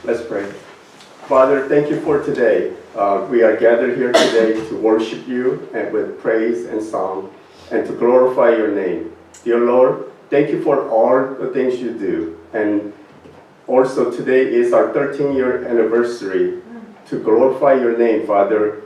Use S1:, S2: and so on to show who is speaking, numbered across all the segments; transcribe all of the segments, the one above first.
S1: Let's pray. Father, thank you for today. We are gathered here today to worship you and with praise and song and to glorify your name. Dear Lord, thank you for all the things you do. And also today is our 13-year anniversary to glorify your name, Father.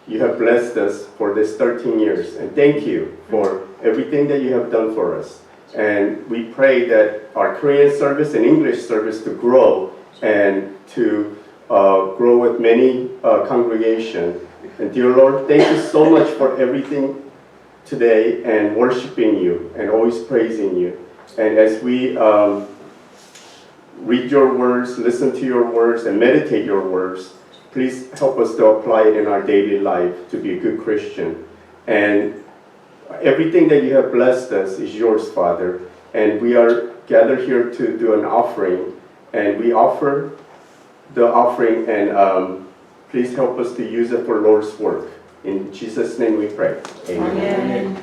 S1: You have blessed us for this 13 years. And thank you for everything that you have done for us. And we pray that our Korean service and English service to grow and to grow with many congregation. And dear Lord, thank you so much for everything today and worshiping you and always praising you. And as we read your words, listen to your words, and meditate your words, please help us to apply it in our daily life to be a good Christian. And everything that you have blessed us is yours, Father. And we are gathered here to do an offering. And we offer the offering, and please help us to use it for Lord's work. In Jesus' name we pray. Amen.
S2: Amen.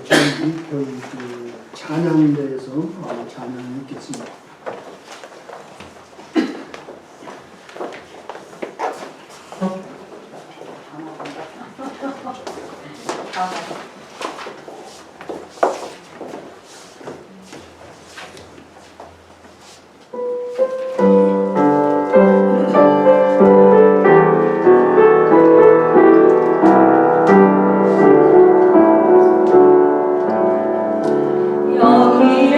S3: 저희 그 찬양대에서 찬양을 읽겠습니다.
S2: 여기에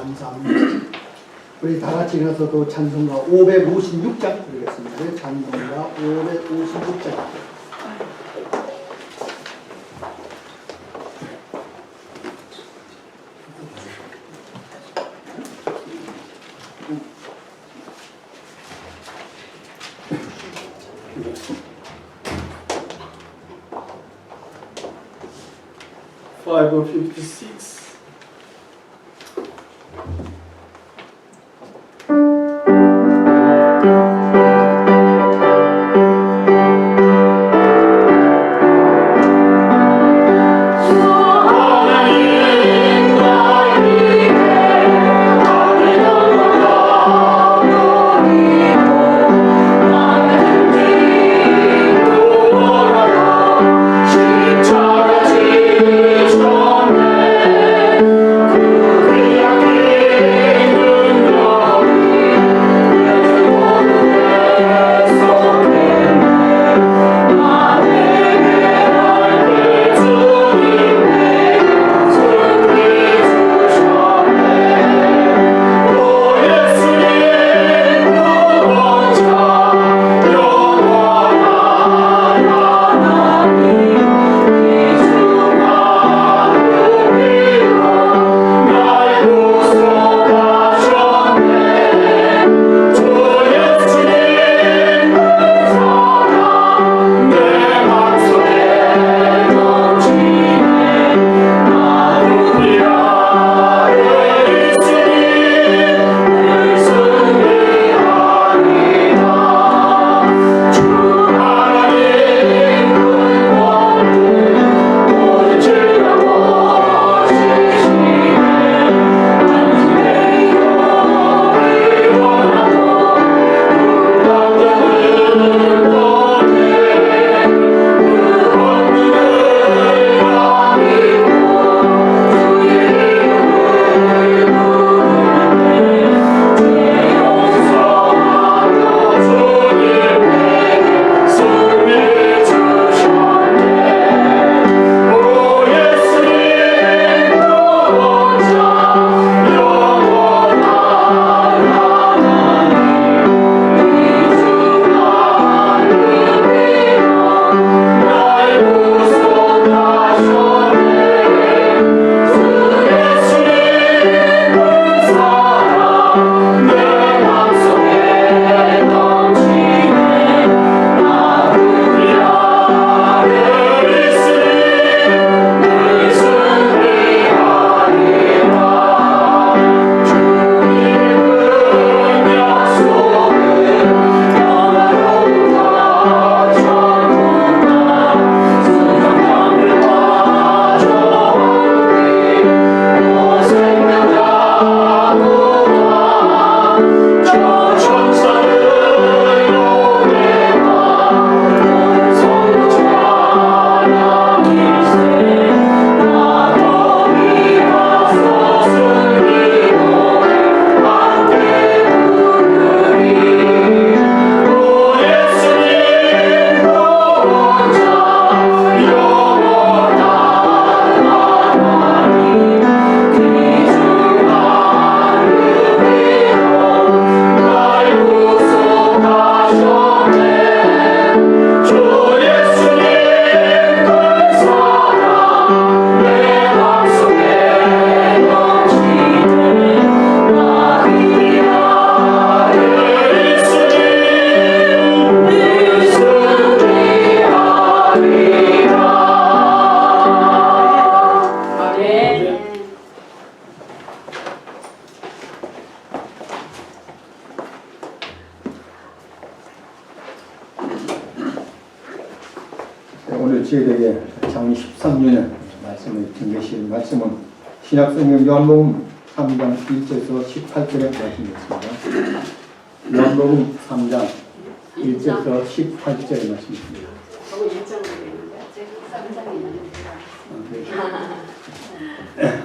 S3: 감사합니다. 우리 다 같이 일어서도 찬송가 556장 드리겠습니다. 찬송가 556장.
S1: Five or 56.
S2: 오늘 저희에게 장리 13년에 말씀을 전개하실 말씀은 신약성경 요한복음 3장 1절에서 18절의 말씀이었습니다. 요한복음 3장 1절에서 18절의 말씀입니다.
S4: 저거 1장으로 되는데 제가 3장이 있는데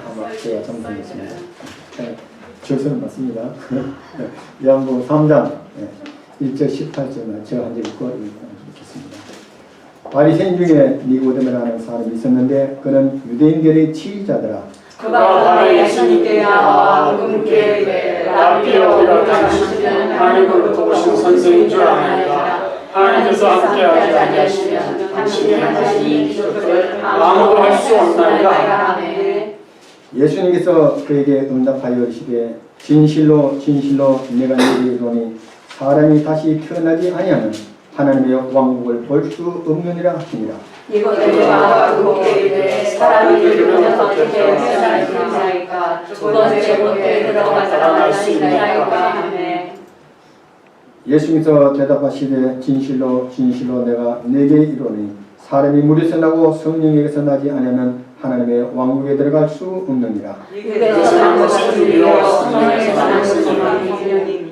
S2: 아마 제가 정상했습니다. 절서는 맞습니다. 요한복음 3장 1절 18절은 제가 한 절 읽고 읽겠습니다. 바리새인 중에 니고데모라는 사람이 있었는데 그는 유대인들의 지휘자더라.
S5: 그가 바로 예수님께 나와 그분께 라비여 우리가 당신은 하나님으로부터 오신 선생인 줄 아나이다. 하나님께서 함께하지 아니하시면 당신이 하신 이 기적들을 아무도 할 수 없나이다.
S2: 예수님께서 그에게 응답하여 이르시되 진실로 진실로 내가 너희에게 이르노니 사람이 다시 태어나지 아니하면 하나님의 왕국을 볼 수 없느니라 하시니라.
S5: 이것들이 나와 그분께 이르되 사람이 이르면 어떻게 태어나리까 두 번째 못에 들어가 살아날 수 있나이까 하네.
S2: 예수님께서 대답하시되 진실로 진실로 내가 네게 이르노니 사람이 물에서 나고 성령에게서 나지 아니하면 하나님의 왕국에 들어갈 수 없느니라.
S5: 이것에서 난 것은 우리요 성령에서 난 것은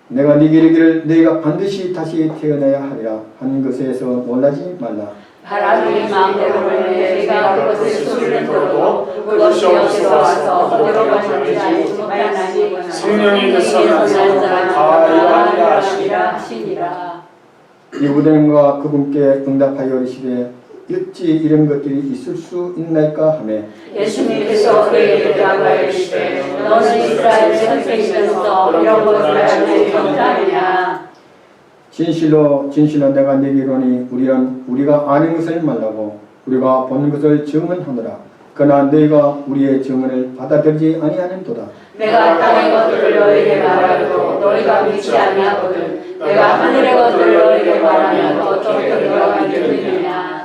S2: 내가 네게 이르기를 너희가 반드시 다시 태어나야 하리라 한 것에서 놀라지 말라.
S5: 하나님의 마음대로 내가 그것을 소리를 들어도 그것이 어디서 와서 어디로 가는지 알지 못하나니 성령님께서 난 사람을 다 이해하리라 하시니라.
S2: 니고데모가 그분께 응답하여 이르시되 어찌 이런 것들이 있을 수 있나이까 하매
S5: 예수님께서 그에게 대답하여 이르시되 너는 이스라엘 선생이면서 이런 것을 알지 못하느냐.
S2: 진실로 진실로 내가 네게 이르노니 우리가 아는 것을 말라고 우리가 본 것을 증언하노라. 그러나 너희가 우리의 증언을 받아들이지 아니하는도다.
S5: 내가 땅의 것들을 너희에게 말하여도 너희가 믿지 아니하거든 내가 하늘의 것들을 너희에게 말하면 어떻게 너희가 믿느냐.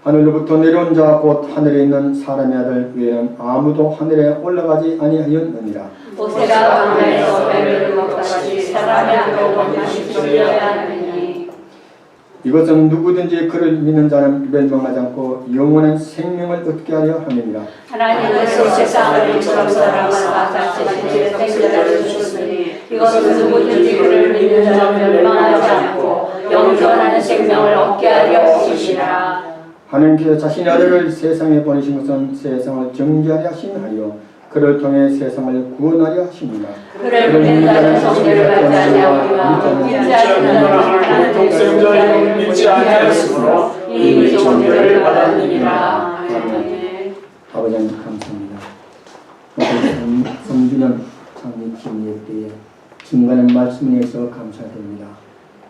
S2: 하늘로부터 내려온 자 곧 하늘에 있는 사람의 아들 외에는 아무도 하늘에 올라가지 아니하였느니라.
S5: 모세가 광야에서 뱀을 먹같이 사람의 아들로 원하시 존재해야 하느니.
S2: 이것은 누구든지 그를 믿는 자는 멸망하지 않고 영원한 생명을 얻게 하려 함이니라.
S5: 하나님께서 세상을 이처럼 사랑하사 자신의 생자를 주셨으니 이것은 누구든지 그를 믿는 자는 멸망하지 않고 영원한 생명을 얻게 하려 하시니라.
S2: 하나님께서 자신의 아들을 세상에 보내신 것은 세상을 정죄하려 하심하여 그를 통해 세상을 구원하려 하십니다.
S5: 그를 믿는 자는 정죄를 받지 아니하거니와 믿지 않는 자는 하나님의 동생자임을 믿지 아니하였으므로 이미 정죄를 받았느니라. 아멘.
S2: 아버지 하나님 감사합니다. 오늘 성주년 창립 기념일 때에 중간에 말씀에 대해서 감사드립니다.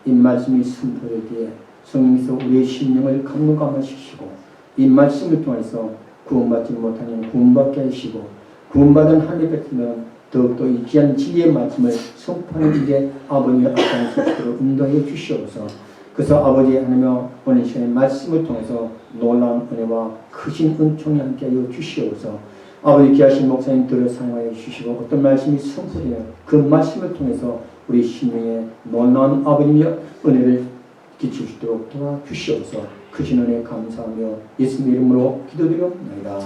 S2: 이 말씀이 선포될 때에 성령께서 우리의 심령을 감동감화시키시고 이 말씀을 통해서 구원받지 못하는 구원받게 하시고 구원받은 하나님의 백성은 더욱더 이 귀한 진리의 말씀을 선포하는 일에 아버지의 앞장서도록 인도해 주시옵소서. 그래서 아버지 하나님의 오늘 시간의 말씀을 통해서 놀라운 은혜와 크신 은총이 함께하여 주시옵소서. 아버지 귀하신 목사님들을 사용하여 주시고 어떤 말씀이 선포되어 그 말씀을 통해서 우리 심령에 놀라운 아버님의 은혜를 기칠 수 있도록 도와주시옵소서. 크신 은혜 감사하며 예수님 이름으로 기도드리옵나이다.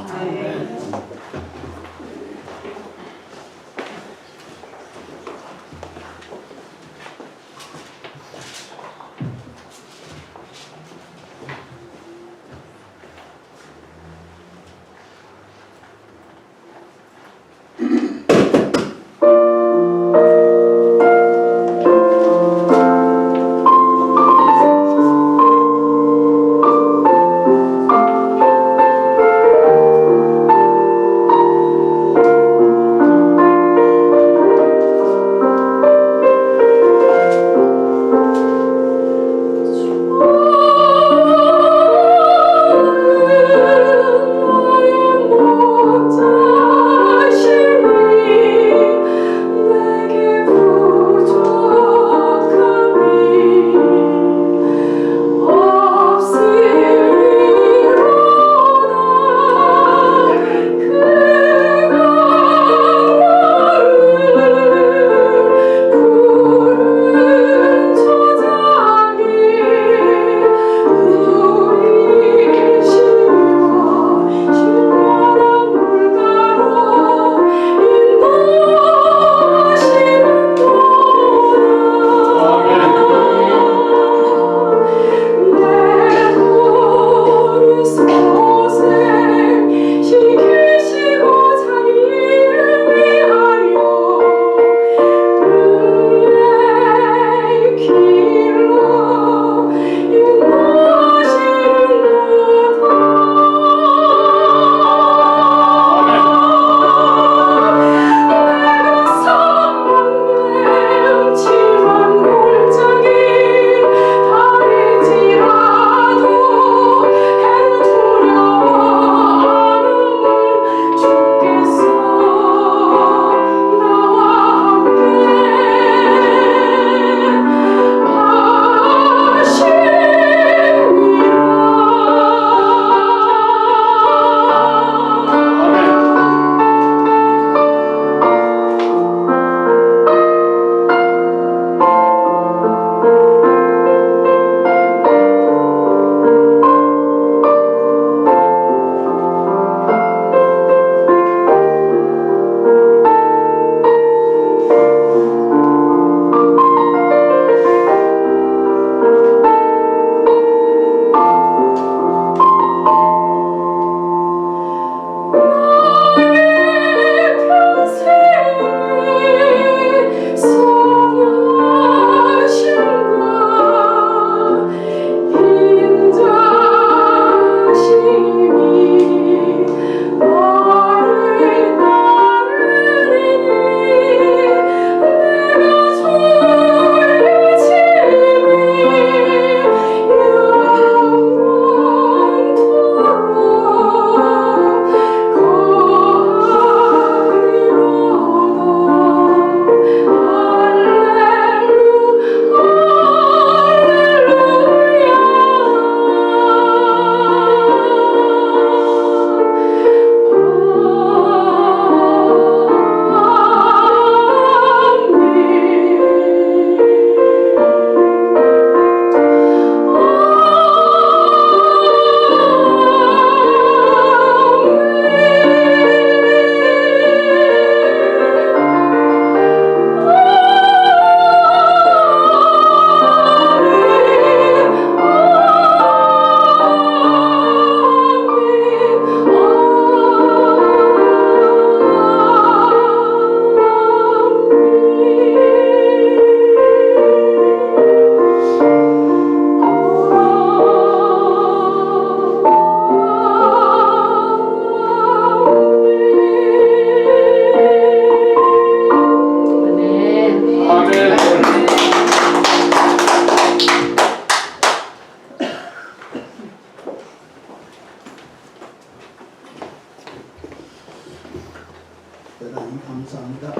S3: 대단히 감사합니다.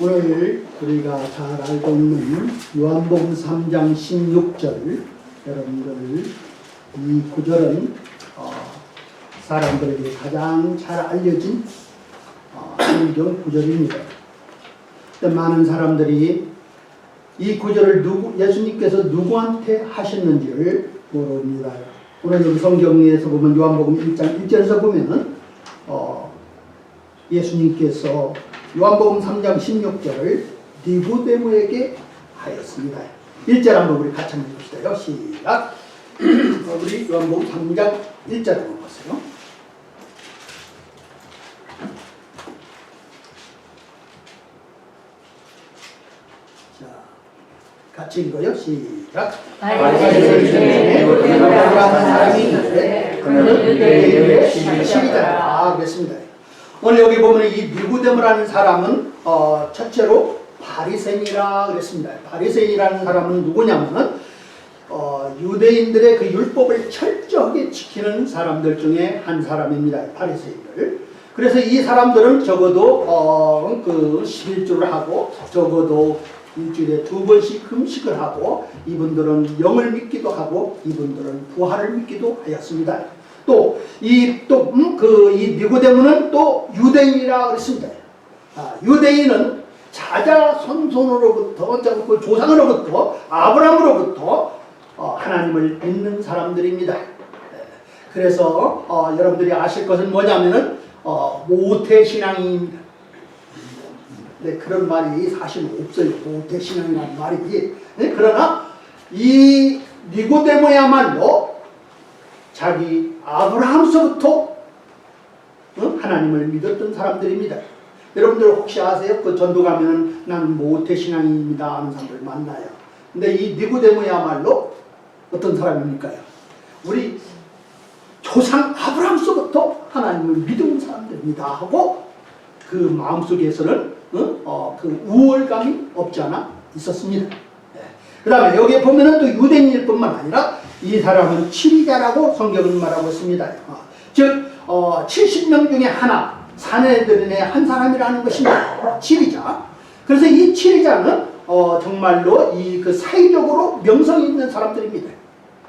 S3: 오늘 우리가 잘 알고 있는 요한복음 3장 16절, 여러분들 이 구절은 사람들에게 가장 잘 알려진 성경 구절입니다. 많은 사람들이 이 구절을 예수님께서 누구한테 하셨는지를 모릅니다. 오늘 여기 성경에서 보면 요한복음 1장 1절에서 보면은 예수님께서 요한복음 3장 16절을 니고데모에게 하였습니다. 1절 한번 우리 같이 한번 봅시다요. 시작. 우리 요한복음 3장 1절 한번 보세요. 자, 같이 읽어요. 시작. 그랬습니다. 오늘 여기 보면 이 니고데모라는 사람은 첫째로 바리새인이라 그랬습니다. 바리새인이라는 사람은 누구냐면은 유대인들의 그 율법을 철저하게 지키는 사람들 중에 한 사람입니다. 바리새인들. 그래서 이 사람들은 적어도 그 11조를 하고 적어도 일주일에 2번씩 금식을 하고 이분들은 영을 믿기도 하고 이분들은 부활을 믿기도 하였습니다. 또 이 니고데모는 또 유대인이라 그랬습니다. 유대인은 자자손손으로부터 그 조상으로부터 아브라함으로부터 하나님을 믿는 사람들입니다. 그래서 여러분들이 아실 것은 뭐냐면은 모태신앙입니다. 네, 그런 말이 사실 없어요. 모태신앙이라는 말이. 네, 그러나 이 니고데모야말로 자기 아브라함서부터 하나님을 믿었던 사람들입니다. 여러분들 혹시 아세요? 그 전도 가면은 나는 모태신앙입니다 하는 사람들 만나요. 근데 이 니고데모야말로 어떤 사람입니까요? 우리 조상 아브라함서부터 하나님을 믿은 사람들입니다 하고 그 마음속에서는 그 우월감이 없지 않아 있었습니다. 네. 그 다음에 여기에 보면은 또 유대인일 뿐만 아니라 이 사람은 치리자라고 성경은 말하고 있습니다. 즉 70명 중에 하나, 사내들의 한 사람이라는 것입니다. 치리자. 그래서 이 치리자는 정말로 그 사회적으로 명성이 있는 사람들입니다.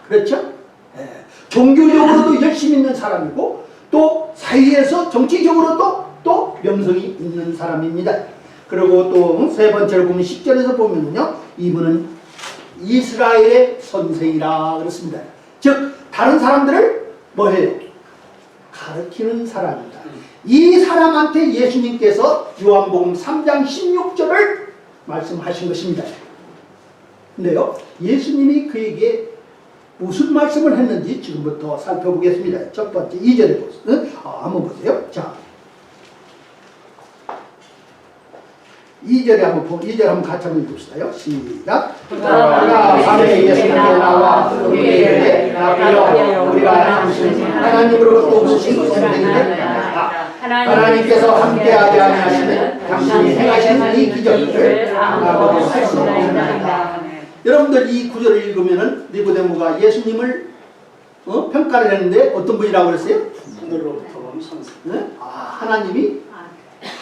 S3: 그렇죠? 네. 종교적으로도 열심히 있는 사람이고 또 사회에서 정치적으로도 또 명성이 있는 사람입니다. 그리고 또 세 번째로 보면 10절에서 보면요, 이분은 이스라엘의 선생이라 그렇습니다. 즉 다른 사람들을 뭐해요? 가르치는 사람입니다. 이 사람한테 예수님께서 요한복음 3장 16절을 말씀하신 것입니다. 근데요, 예수님이 그에게 무슨 말씀을 했는지 지금부터 살펴보겠습니다. 첫 번째 2절에 보세요. 한번 보세요. 자, 2절 한번 같이 한번 봅시다요. 시작. 그가 밤에 예수님께 나와 그에게 이르되 라비여, 우리가 하나님으로부터 오신 선생님을 하나님께서 함께하지 아니하시는 당신이 행하신 이 기적을 나보고 할 수 없나이다. 여러분들 이 구절을 읽으면은 니고데모가 예수님을 평가를 했는데 어떤 분이라고 그랬어요?
S5: 하늘로부터 온 선생.
S3: 네? 하나님이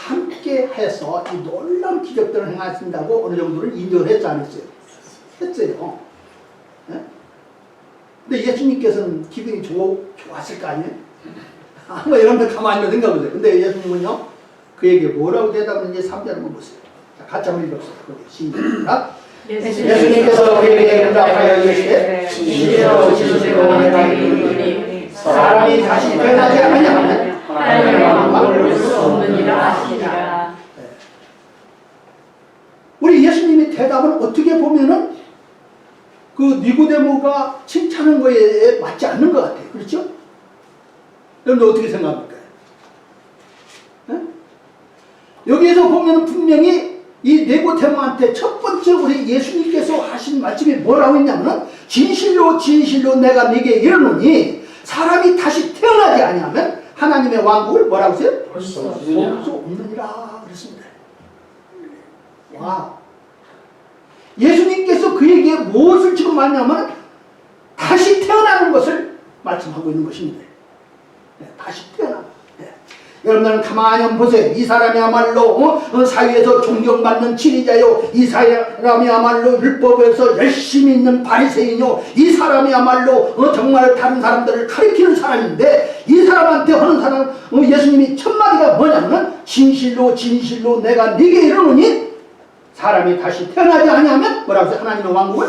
S3: 함께 해서 이 놀라운 기적들을 행하신다고 어느 정도를 인정을 했지 않았어요? 했어요. 네? 근데 예수님께서는 기분이 좋았을 거 아니에요? 뭐 여러분들 가만히 생각해보세요. 근데 예수님은요, 그에게 뭐라고 대답했는지 3절 한번 보세요. 자, 같이 한번 읽읍시다. 시작. 예수님께서 그에게 응답하여 이르시되 진실로 진실로 내가 이르노니 사람이 다시 태어나지 아니하면 하나님의 왕국을 볼 수 없느니라 하시니라. 우리 예수님의 대답은 어떻게 보면은 그 니고데모가 칭찬한 거에 맞지 않는 것 같아요. 그렇죠? 여러분들 어떻게 생각합니까? 네? 여기에서 보면 분명히 이 니고데모한테 첫 번째 우리 예수님께서 하신 말씀이 뭐라고 했냐면 진실로 진실로 내가 네게 이르노니 사람이 다시 태어나지 아니하면 하나님의 왕국을 뭐라고 했어요?
S5: 볼 수
S3: 볼 수 없느니라 그랬습니다. 와, 예수님께서 그에게 무엇을 지금 말하냐면 다시 태어나는 것을 말씀하고 있는 것입니다. 네, 다시 태어나. 네. 여러분들은 가만히 한번 보세요. 이 사람이야말로 사회에서 존경받는 지리자요, 이 사람이야말로 율법에서 열심히 있는 바리새인요, 이 사람이야말로 정말 다른 사람들을 가리키는 사람인데, 이 사람한테 하는 사람 예수님이 첫 마디가 뭐냐면 진실로 진실로 내가 네게 이르노니 사람이 다시 태어나지 아니하면 뭐라고 했어요? 하나님의 왕국을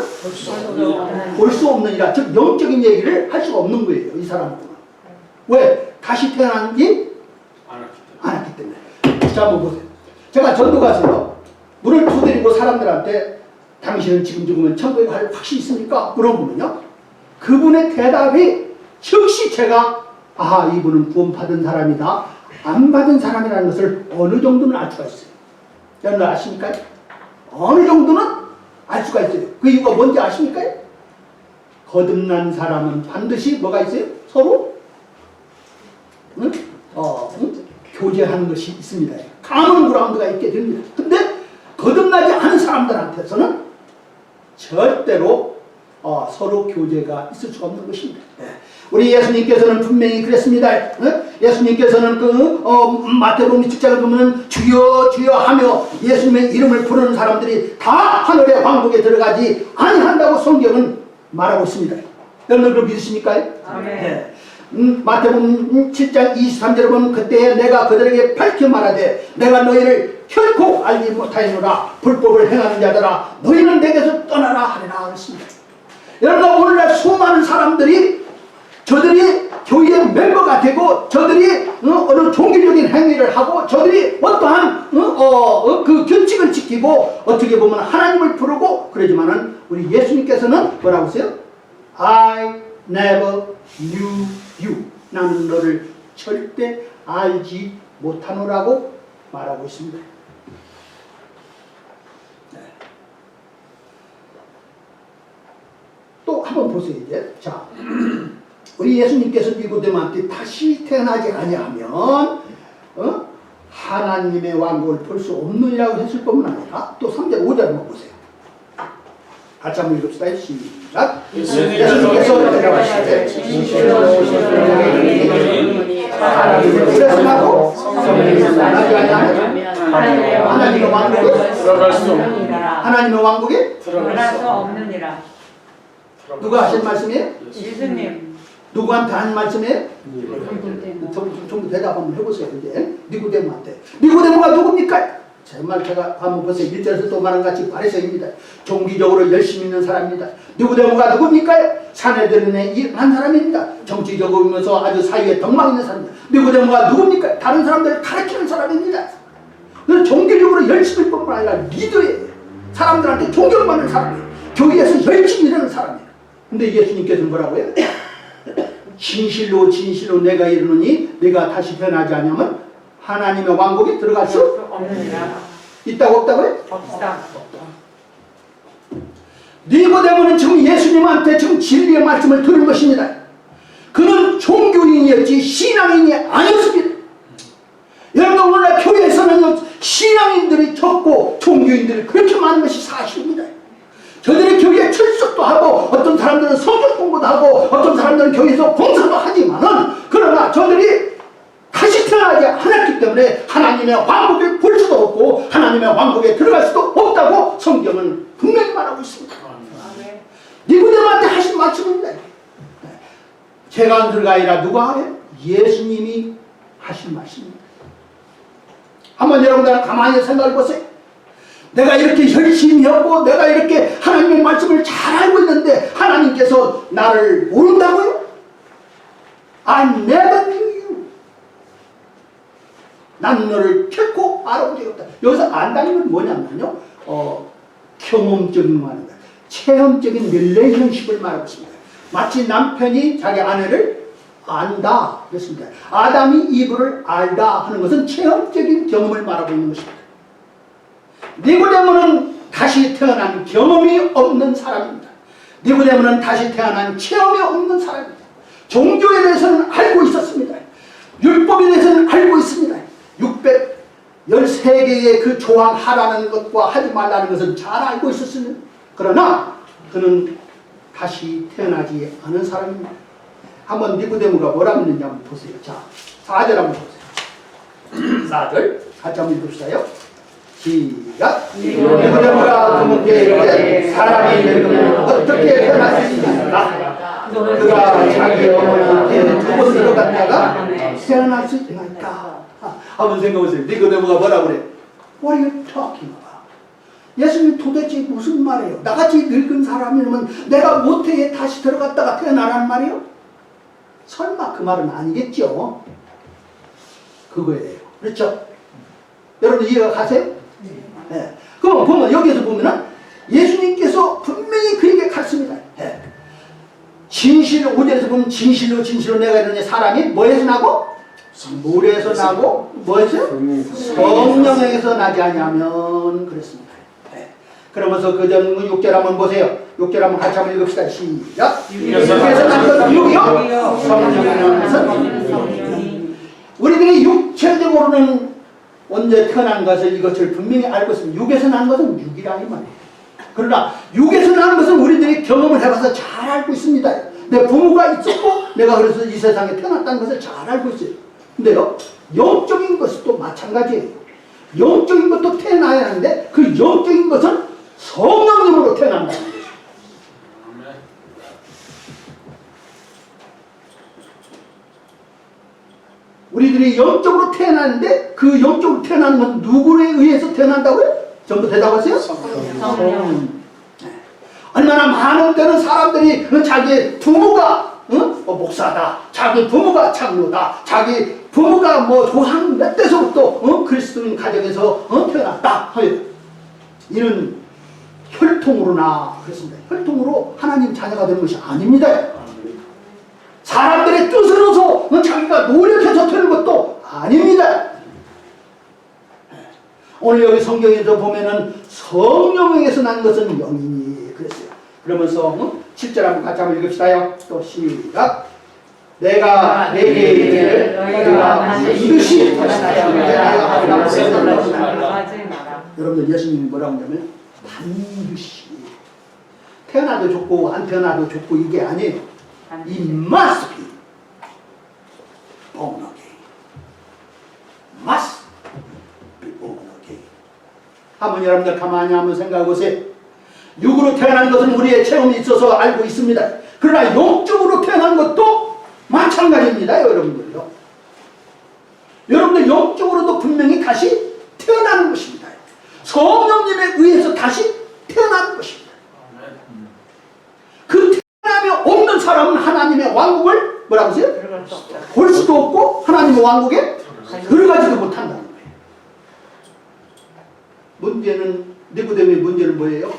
S3: 볼 수 없느니라. 즉 영적인 얘기를 할 수가 없는 거예요, 이 사람은. 왜? 다시 태어난지 안 했기 때문에. 자, 한번 보세요. 제가 전도 가서요, 물을 두드리고 사람들한테 당신은 지금 죽으면 천국에 갈 확신이 있습니까? 물어보면요, 그분의 대답이 즉시 제가 이분은 구원 받은 사람이다, 안 받은 사람이라는 것을 어느 정도는 알 수가 있어요. 여러분 아십니까? 어느 정도는 알 수가 있어요. 그 이유가 뭔지 아십니까? 거듭난 사람은 반드시 뭐가 있어요? 서로 교제하는 것이 있습니다. 가문 그라운드가 있게 됩니다. 근데 거듭나지 않은 사람들한테서는 절대로 서로 교제가 있을 수가 없는 것입니다. 우리 예수님께서는 분명히 그랬습니다. 예수님께서는 마태복음 6장을 보면 주여 주여 하며 예수님의 이름을 부르는 사람들이 다 하늘의 왕국에 들어가지 아니한다고 성경은 말하고 있습니다. 여러분 그걸 믿으십니까?
S4: 아멘.
S3: 네. 마태복음 7장 23절에 보면 그때에 내가 그들에게 밝혀 말하되 내가 너희를 결코 알지 못하였노라. 불법을 행하는 자들아 너희는 내게서 떠나라 하리라 그랬습니다. 여러분 오늘날 수많은 사람들이 저들이 교회의 멤버가 되고 저들이 어느 종교적인 행위를 하고 저들이 어떠한 그 규칙을 지키고 어떻게 보면 하나님을 부르고 그러지만은 우리 예수님께서는 뭐라고 하세요? I never knew you. 나는 너를 절대 알지 못하노라고 말하고 있습니다. 네. 또 한번 보세요. 이제 자, 우리 예수님께서 니고데모한테 다시 태어나지 아니하면 하나님의 왕국을 볼 수 없느니라고 했을 뿐만 아니라 또 3절 5절 한번 보세요. 같이 한번 읽읍시다. 시작. 예수님께서 대답하시되 그래서 성령이 하나님의 왕국에
S5: 들어갈 수 없느니라.
S3: 하나님의 왕국에
S5: 들어갈 수
S4: 없느니라.
S3: 누가 하신 말씀이에요?
S4: 예수님.
S3: 누구한테 한 말씀이에요? 좀 대답 한번 해보세요. 이제 니고데모한테. 니고데모가 누굽니까? 정말 제가 한번 보세요. 1절에서 또 말한 같이 바리새인입니다. 종기적으로 열심히 있는 사람입니다. 니고데모가 누굽니까? 사내들의 일한 사람입니다. 정치적으로면서 아주 사이에 덕망 있는 사람입니다. 니고데모가 누굽니까? 다른 사람들을 가르치는 사람입니다. 종교적으로 열심히 뿐만 아니라 리더예요. 사람들한테 존경받는 사람이에요. 교회에서 열심히 일하는 사람이에요. 근데 예수님께서는 뭐라고 해요? 진실로 진실로 내가 이르노니 내가 다시 태어나지 않으면 하나님의 왕국에 들어갈 수
S4: 없느니라.
S3: 있다고 없다고요?
S4: 없다.
S3: 니고데모는 지금 예수님한테 지금 진리의 말씀을 들은 것입니다. 그는 종교인이었지 신앙인이 아니었습니다. 여러분 오늘날 교회에서는 신앙인들이 적고 종교인들이 그렇게 많은 것이 사실입니다. 저들이 교회에 출석도 하고 어떤 사람들은 성경 공부도 하고 어떤 사람들은 교회에서 봉사도 하지만은 그러나 저들이 다시 태어나지 않았기 때문에 하나님의 왕국에 볼 수도 없고 하나님의 왕국에 들어갈 수도 없다고 성경은 분명히 말하고 있습니다. 니고데모한테 하신 말씀입니다. 제가 한 소리가 아니라 누가 하래요? 예수님이 하신 말씀입니다. 한번 여러분들 가만히 생각해 보세요. 내가 이렇게 열심히 하고 내가 이렇게 하나님의 말씀을 잘 알고 있는데 하나님께서 나를 모른다고요? I never knew you. 난 너를 결코 알아본 적이 없다. 여기서 안다는 건 뭐냐면요, 경험적인 말입니다. 체험적인 릴레이션십을 말하고 있습니다. 마치 남편이 자기 아내를 안다 그랬습니다. 아담이 이브를 알다 하는 것은 체험적인 경험을 말하고 있는 것입니다. 니고데모는 다시 태어난 경험이 없는 사람입니다. 니고데모는 다시 태어난 체험이 없는 사람입니다. 종교에 대해서는 알고 있었습니다. 율법에 대해서는 알고 있습니다. 613개의 그 조항 하라는 것과 하지 말라는 것은 잘 알고 있었습니다. 그러나 그는 다시 태어나지 않은 사람입니다. 한번 니고데모가 뭐라고 했는지 한번 보세요. 자, 4절 한번 보세요. 4절 같이 한번 읽읍시다요. 시작. 니고데모가 그분께 이르되 사람이 늙으면 어떻게 태어날 수 있느냐. 그가 자기 어머니한테 두 번 들어갔다가 태어날 수 있나이까. 한번 생각해보세요. 니고데모가 뭐라고 그래? What are you talking about? 예수님 도대체 무슨 말이에요? 나같이 늙은 사람이면 내가 모태에 다시 들어갔다가 태어나라는 말이에요? 설마 그 말은 아니겠죠? 그거예요. 그렇죠? 여러분 이해가 가세요? 네. 그럼 보면 여기에서 보면은 예수님께서 분명히 그에게 갔습니다. 네. 진실로 5절에서 보면 진실로 내가 이러니 사람이 뭐에서 나고? 물에서 나고 뭐에서? 성령에서 나지 아니하면 그랬습니다. 네. 그러면서 그 전 6절 한번 보세요. 6절 한번 같이 한번 읽읍시다. 시작. 육에서 난 것은 육이요 성령에서 우리들이 육체적으로는 언제 태어난 것을 이것을 분명히 알고 있습니다. 육에서 난 것은 육이라 이 말이에요. 그러나 육에서 난 것은 우리들이 경험을 해봐서 잘 알고 있습니다. 내 부모가 있었고 내가 그래서 이 세상에 태어났다는 것을 잘 알고 있어요. 근데요, 영적인 것도 마찬가지예요. 영적인 것도 태어나야 하는데 그 영적인 것은 성령님으로 태어난다는 거예요. 우리들이 영적으로 태어나는데 그 영적으로 태어나는 건 누구에 의해서 태어난다고요? 전부 대답하세요? 성령. 얼마나 많은 때는 사람들이 자기 부모가 목사다, 자기 부모가 장로다, 자기 부모가 뭐 조상 몇 대서부터 그리스도인 가정에서 태어났다. 이는 혈통으로나 그렇습니다. 혈통으로 하나님 자녀가 되는 것이 아닙니다. 사람들의 뜻으로서 자기가 노력해서 되는 것도 아닙니다. 오늘 여기 성경에서 보면은 성령에서 난 것은 영이니 그랬어요. 그러면서 7절 한번 같이 한번 읽읍시다요. 또 시작. 내가 내게 이르기를 너희가 반드시 여러분들 예수님이 뭐라고 하냐면 반드시 태어나도 좋고 안 태어나도 좋고 이게 아니에요. It must be born again. Must be born again. 한번 여러분들 가만히 한번 생각해 보세요. 육으로 태어난 것은 우리의 체험이 있어서 알고 있습니다. 그러나 영적으로 태어난 것도 마찬가지입니다. 여러분들요. 여러분들 영적으로도 분명히 다시 태어나는 것입니다. 성령님에 의해서 다시 태어나는 것입니다. 그 태어남이 없는 사람은 하나님의 왕국을 뭐라고 하세요? 볼 수도 없고 하나님의 왕국에 들어가지도 못한다는 거예요. 문제는 니고데모의 문제는 뭐예요?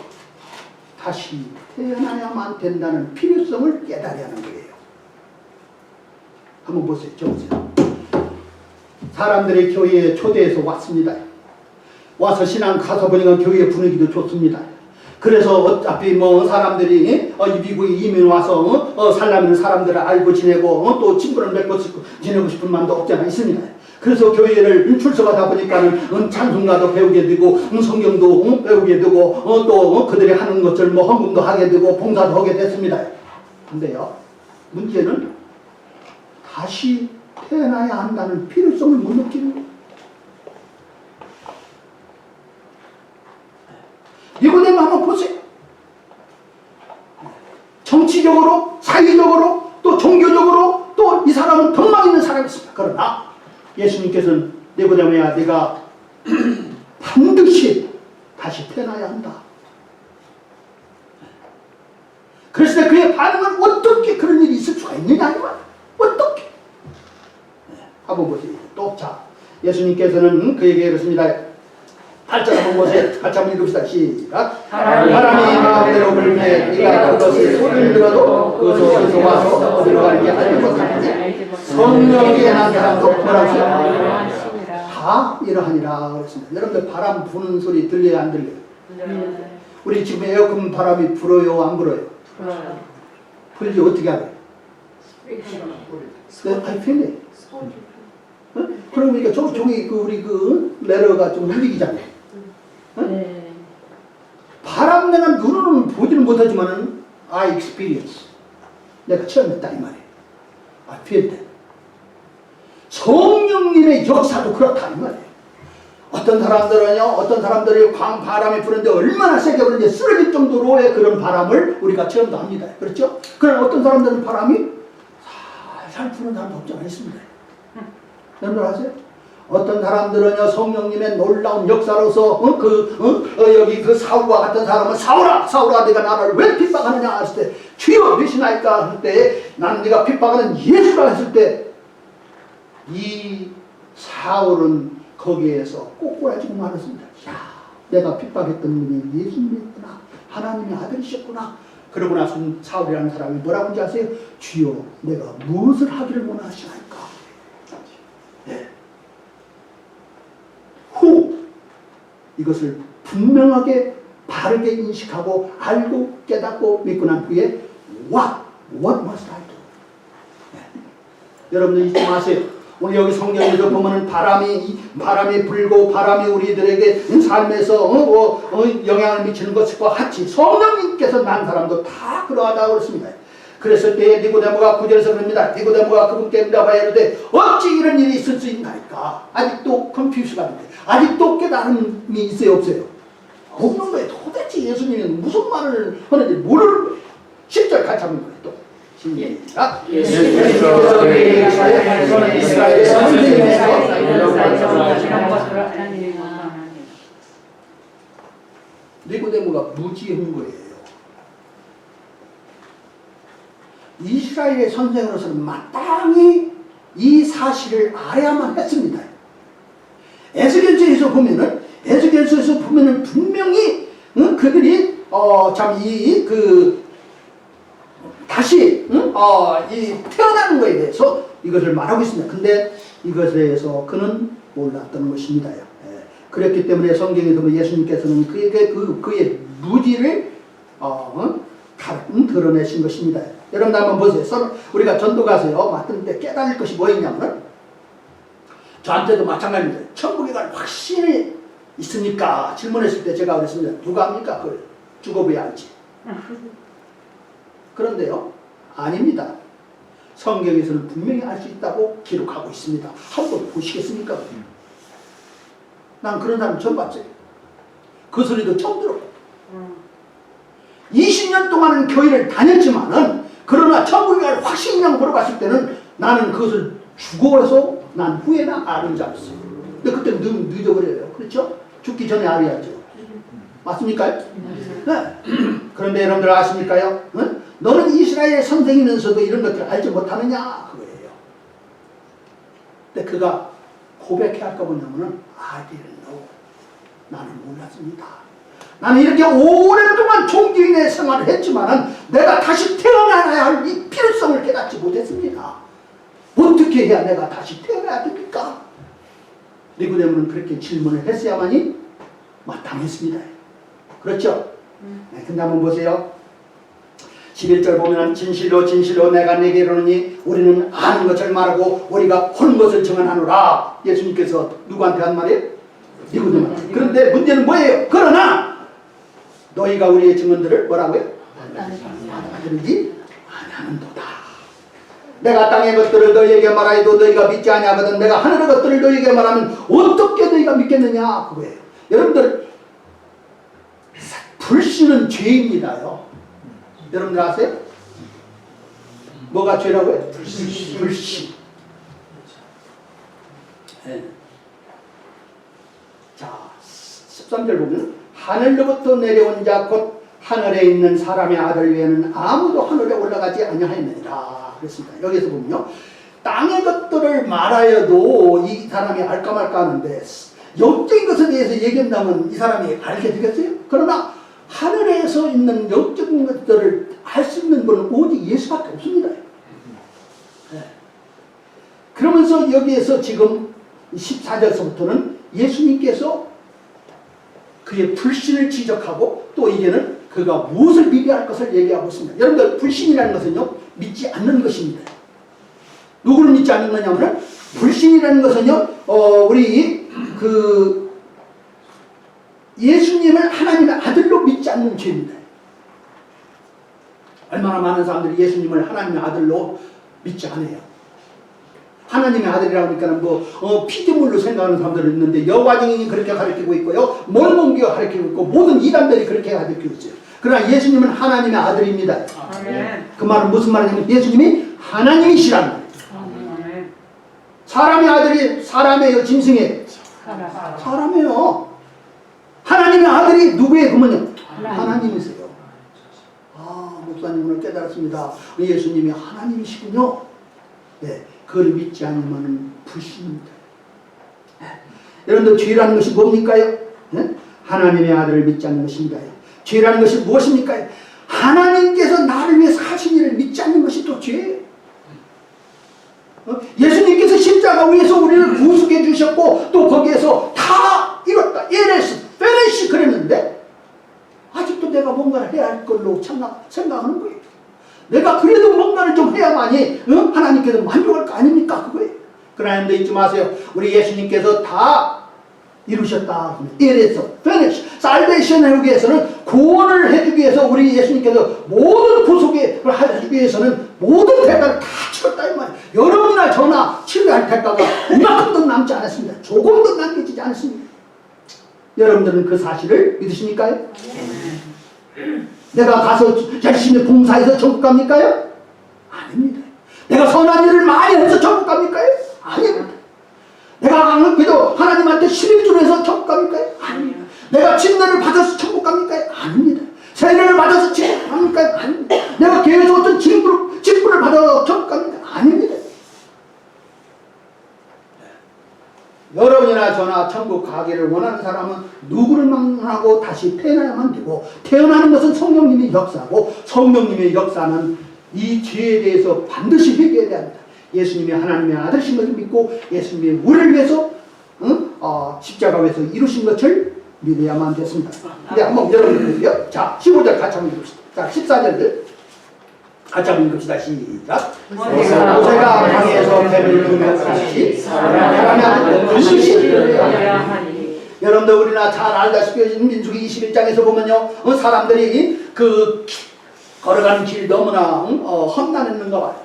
S3: 다시 태어나야만 된다는 필요성을 깨달아야 하는 거예요. 한번 보세요. 적으세요. 사람들이 교회에 초대해서 왔습니다. 와서 신앙 가서 보니까 교회 분위기도 좋습니다. 그래서 어차피 뭐 사람들이 미국에 이민 와서 살라면 사람들을 알고 지내고 또 친구를 맺고 지내고 싶은 마음도 없지 않아 있습니다. 그래서 교회를 출석하다 보니까는 찬송가도 배우게 되고 성경도 배우게 되고 또 그들이 하는 것을 뭐 헌금도 하게 되고 봉사도 하게 됐습니다. 근데요, 문제는 다시 태어나야 한다는 필요성을 못 느끼는 거예요. 니고데모 한번 보세요. 정치적으로, 사회적으로, 또 종교적으로 또 이 사람은 덕망 있는 사람이었습니다. 그러나 예수님께서는 니고데모야, 네가 반드시 다시 태어나야 한다. 그랬을 때 그의 반응은 어떻게 그런 일이 있을 수가 있느냐? 어떻게? 한번 보세요. 또 자, 예수님께서는 그에게 이렇습니다. 8절 한번 보세요. 같이 한번 읽읍시다. 시작. 바람이 마음대로 불매 네가 그것을 소리를 들어도 그것에서 와서 어디로 가는지 알지 못하느니 성령의 난 사람도 뭐라고 했어요? 다 이러하니라 그랬습니다. 여러분들 바람 부는 소리 들려요? 안 들려요? 우리 지금 에어컨 바람이 불어요? 안 불어요? 불지 어떻게 알아요? I feel it. 그러니까 종이 우리 레러가 좀 움직이잖아요. 네. 바람 내가 눈으로는 보지는 못하지만은 I experience. 내가 체험했다 이 말이에요. I feel that. 성령 성령님의 역사도 그렇다 이 말이에요. 어떤 사람들이 바람이 부는데 얼마나 세게 부는지 쓰러질 정도로의 그런 바람을 우리가 체험도 합니다. 그렇죠? 그러나 어떤 사람들은 바람이 살살 부는 사람도 없지 않습니다. 여러분 아세요? 어떤 사람들은요 성령님의 놀라운 역사로서 여기 그 사울과 같은 사람은 사울아 네가 나를 왜 핍박하느냐 했을 때 주여 몇이나이까 할 때 나는 네가 핍박하는 예수라 했을 때 이 사울은 거기에서 꼬꾸라지고 말했습니다. 야, 내가 핍박했던 분이 예수님이었구나. 하나님의 아들이셨구나. 그러고 나서 사울이라는 사람이 뭐라고 하는지 아세요? 주여 내가 무엇을 하기를 원하시나이까. 네. 후 이것을 분명하게 바르게 인식하고 알고 깨닫고 믿고 난 후에 what must I do? 네. 여러분들 잊지 마세요. 오늘 여기 성경에서 보면은 바람이 불고 바람이 우리들에게 삶에서 영향을 미치는 것과 같이 성령님께서 난 사람도 다 그러하다고 그랬습니다. 그랬을 때에 니고데모가 9절에서 그럽니다. 니고데모가 그분께 물어봐야 이르되 어찌 이런 일이 있을 수 있나이까. 아직도 컨퓨즈가 안 돼. 아직도 깨달음이 있어요 없어요? 없는 거예요. 도대체 예수님이 무슨 말을 하는지 모르는 거예요. 10절 같이 한번 거예요. 또 시작.
S5: 예수께서 그에게 이스라엘 선생님에서 이런 말씀을
S3: 니고데모가 무지한 거예요. 이스라엘의 선생으로서는 마땅히 이 사실을 알아야만 했습니다. 에스겔서에서 보면은 분명히 그들이 다시 이 태어나는 것에 대해서 이것을 말하고 있습니다. 근데 이것에 대해서 그는 몰랐던 것입니다. 그렇기 때문에 성경에 보면 예수님께서는 그의 무지를 드러내신 것입니다. 여러분 한번 보세요. 우리가 전도 가서요 맡은 때 깨달을 것이 뭐였냐면 저한테도 마찬가지입니다. 천국에 갈 확신이 있으니까 질문했을 때 제가 그랬습니다. 누가 합니까? 그걸 죽어봐야 알지. 그런데요 아닙니다. 성경에서는 분명히 알 수 있다고 기록하고 있습니다. 한번 보시겠습니까? 난 그런 사람 처음 봤어요. 그 소리도 처음 들었고 20년 동안은 교회를 다녔지만은 그러나 천국에 갈 확신이냐고 물어봤을 때는 나는 그것을 죽어서 난 후에나 아는 줄 알았어요. 근데 그때는 늦어버려요. 그렇죠? 죽기 전에 알아야죠. 맞습니까? 네. 그런데 여러분들 아십니까요? 응? 너는 이스라엘의 선생이면서도 이런 것들을 알지 못하느냐? 그거예요. 근데 그가 고백해야 할까 보냐면은 I didn't know. 나는 몰랐습니다. 나는 이렇게 오랫동안 종교인의 생활을 했지만은 내가 다시 태어나야 할 이 필요성을 깨닫지 못했습니다. 어떻게 해야 내가 다시 태어나야 됩니까? 니고데모는 그렇게 질문을 했어야만이 마땅했습니다. 그렇죠? 네, 근데 한번 보세요. 11절 보면 진실로 내가 내게 이르노니 우리는 아는 것을 말하고 우리가 본 것을 증언하노라. 예수님께서 누구한테 한 말이에요? 니고데모. 그런데 문제는 뭐예요? 그러나 너희가 우리의 증언들을 뭐라고요? 받아들이지 아니하는도다. 내가 땅의 것들을 너희에게 말하여도 너희가 믿지 아니하거든 내가 하늘의 것들을 너희에게 말하면 어떻게 너희가 믿겠느냐 그거예요. 여러분들 불신은 죄입니다요. 여러분들 아세요? 뭐가 죄라고요? 불신. 네. 자 13절 보면 하늘로부터 내려온 자 곧 하늘에 있는 사람의 아들 외에는 아무도 하늘에 올라가지 아니하였느니라 그랬습니다. 여기서 보면요 땅의 것들을 말하여도 이 사람이 알까 말까 하는데 영적인 것에 대해서 얘기한다면 이 사람이 알게 되겠어요? 그러나 하늘에서 있는 영적인 것들을 알 수 있는 분은 오직 예수밖에 없습니다. 네. 그러면서 여기에서 지금 14절서부터는 예수님께서 그의 불신을 지적하고 또 이제는 그가 무엇을 믿어야 할 것을 얘기하고 있습니다. 여러분들 불신이라는 것은요 믿지 않는 것입니다. 누구를 믿지 않는 거냐면 불신이라는 것은요 우리 예수님을 하나님의 아들로 믿지 않는 죄입니다. 얼마나 많은 사람들이 예수님을 하나님의 아들로 믿지 않아요. 하나님의 아들이라고 하니까 피조물로 생각하는 사람들이 있는데 여호와 증인이 그렇게 가르치고 있고요. 몰몬교가 가르치고 있고 모든 이단들이 그렇게 가르치고 있어요. 그러나 예수님은 하나님의 아들입니다. 그 말은 무슨 말이냐면 예수님이 하나님이시라는 거예요. 사람의 아들이 사람이에요, 짐승이에요? 사람이에요. 하나님의 아들이 누구예요? 그러면요 하나님이세요. 아, 목사님 오늘 깨달았습니다. 예수님이 하나님이시군요. 네, 그걸 믿지 않으면 불신입니다. 네. 여러분들 죄라는 것이 뭡니까요? 네? 하나님의 아들을 믿지 않는 것입니다. 죄라는 것이 무엇입니까? 하나님께서 나를 위해서 하신 일을 믿지 않는 것이 또 죄예요. 예수님께서 십자가 위에서 우리를 구속해 주셨고 또 거기에서 다 이뤘다. 예레스, 페레시 그랬는데 아직도 내가 뭔가를 해야 할 걸로 생각하는 거예요. 내가 그래도 뭔가를 좀 해야만이 하나님께서 만족할 거 아닙니까? 그거예요. 그러나 잊지 마세요. 우리 예수님께서 다 이루셨다. 예레스, 페레시, 살베이션을 하기 위해서는 구원을 해주기 위해서 우리 예수님께서 모든 구속을 해주기 위해서는 모든 대가를 다 치렀다 이 말이에요. 여러분이나 저나 치료할 대가가 이만큼도 남지 않았습니다. 조금도 남겨지지 않았습니다. 여러분들은 그 사실을 믿으십니까요? 내가 가서 열심히 봉사해서 천국 갑니까요? 아닙니다. 내가 선한 일을 많이 해서 천국 갑니까요? 아닙니다. 내가 그래도 하나님한테 11조를 해서 천국 갑니까요? 아닙니다. 내가 침례를 받아서 천국 갑니까요? 아닙니다. 세례를 받아서 천국 갑니까요? 아닙니다. 내가 교회에서 어떤 직분을 받아서 천국 갑니까? 아닙니다. 여러분이나 저나 천국 가기를 원하는 사람은 누구를 만나고 다시 태어나야만 되고 태어나는 것은 성령님의 역사고 성령님의 역사는 이 죄에 대해서 반드시 회개해야 합니다. 예수님이 하나님의 아들이신 것을 믿고 예수님이 우리를 위해서 십자가 위에서 이루신 것을 믿어야만 됐습니다. 근데 한번 여러분들요. 자, 15절 같이 한번 읽읍시다. 자, 14절들 같이 한번 읽읍시다. 시작. 모세가 강에서 뱀을 불면같이 사람의 아들 반드시 여러분들 우리나 잘 알다시피 민수기 21장에서 보면요. 사람들이 그 걸어가는 길 너무나 험난했는가 봐요.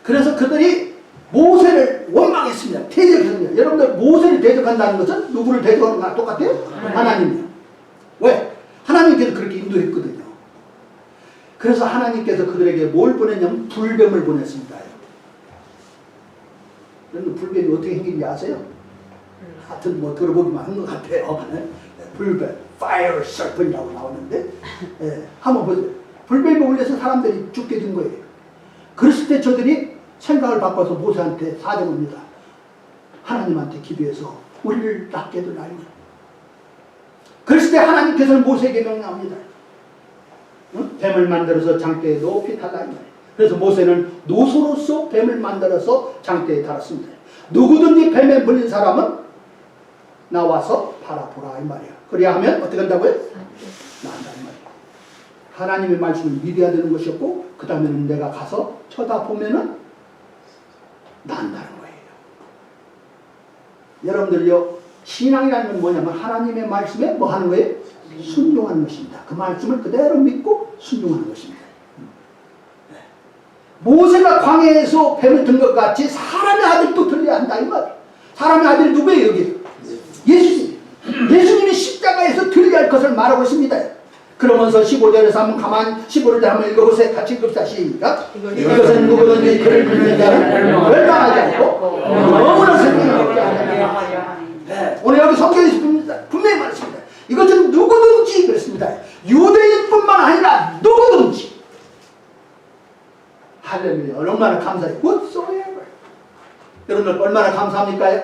S3: 그래서 그들이 모세를 원망했습니다. 대적했습니다. 여러분들 모세를 대적한다는 것은 누구를 대적하는 거랑 똑같아요? 하나님이요. 왜? 하나님께서 그렇게 인도했거든요. 그래서 하나님께서 그들에게 뭘 보냈냐면 불뱀을 보냈습니다. 여러분 불뱀이 어떻게 생긴지 아세요? 하여튼 뭐 들어보기만 한 것 같아요. 불뱀, fire serpent이라고 나오는데 한번 보세요. 불뱀이 올려서 사람들이 죽게 된 거예요. 그랬을 때 저들이 생각을 바꿔서 모세한테 사정합니다. 하나님한테 기도해서 우리를 낫게 해달라. 그랬을 때 하나님께서는 모세에게 명령합니다. 뱀을 만들어서 장대에 높이 달라. 그래서 모세는 노소로서 뱀을 만들어서 장대에 달았습니다. 누구든지 뱀에 물린 사람은 나와서 바라보라 이 말이에요. 그래야 하면 어떻게 한다고요? 나한다 이 말이에요. 하나님의 말씀을 믿어야 되는 것이었고 그 다음에는 내가 가서 쳐다보면은 난다는 거예요. 여러분들요 신앙이라는 건 뭐냐면 하나님의 말씀에 뭐 하는 거예요? 순종하는 것입니다. 그 말씀을 그대로 믿고 순종하는 것입니다. 모세가 광야에서 뱀을 든 것 같이 사람의 아들도 들려야 한다 이 말이에요. 사람의 아들이 누구예요 여기? 예수님. 예수님이 십자가에서 들려야 할 것을 말하고 있습니다. 그러면서 15절에서 한번 가만 15절에 한번 읽어보세요. 같이 읽읍시다. 시작. 이것은 누구든지 그를 믿는 자는 멸망하지 않고 영원한 생명을 얻게 하리라. 오늘 여기 성경에서 분명히 말했습니다. 이것은 누구든지 그랬습니다. 유대인뿐만 아니라 누구든지. 할렐루야. 얼마나 감사해요. whatsoever. 여러분들 얼마나 감사합니까?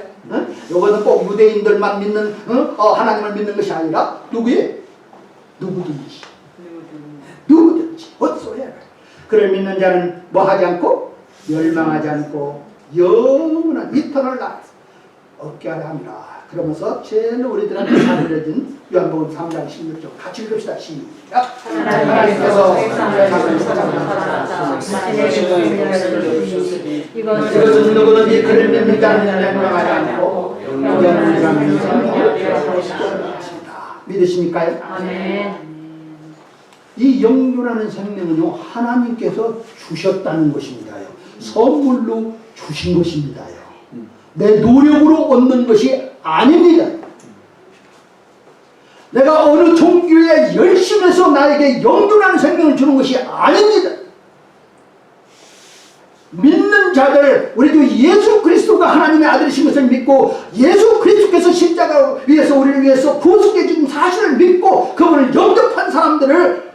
S3: 이것은 꼭 유대인들만 믿는 하나님을 믿는 것이 아니라 누구예요? 누구든지 whatsoever. 그를 믿는 자는 뭐 하지 않고 멸망하지 않고 영원한 이터널 라이프 얻게 하려 합니다. 그러면서 제일 우리들한테 알려진 요한복음 3장 16절 같이 읽읍시다. 시작. 하나님께서 이것은 누구든지 그를 믿는 자는 멸망하지 않고 영원한 생명을 믿으십니까요?
S4: 아멘.
S3: 이 영존하는 생명은요 하나님께서 주셨다는 것입니다요. 선물로 주신 것입니다요. 내 노력으로 얻는 것이 아닙니다. 내가 어느 종교에 열심히 해서 나에게 영존하는 생명을 주는 것이 아닙니다. 믿는 자들, 우리도 예수 그리스도가 하나님의 아들이신 것을 믿고 예수 그리스도께서 십자가 위에서 우리를 위해서 구속해 준 사실을 믿고 그분을 영접한 사람들을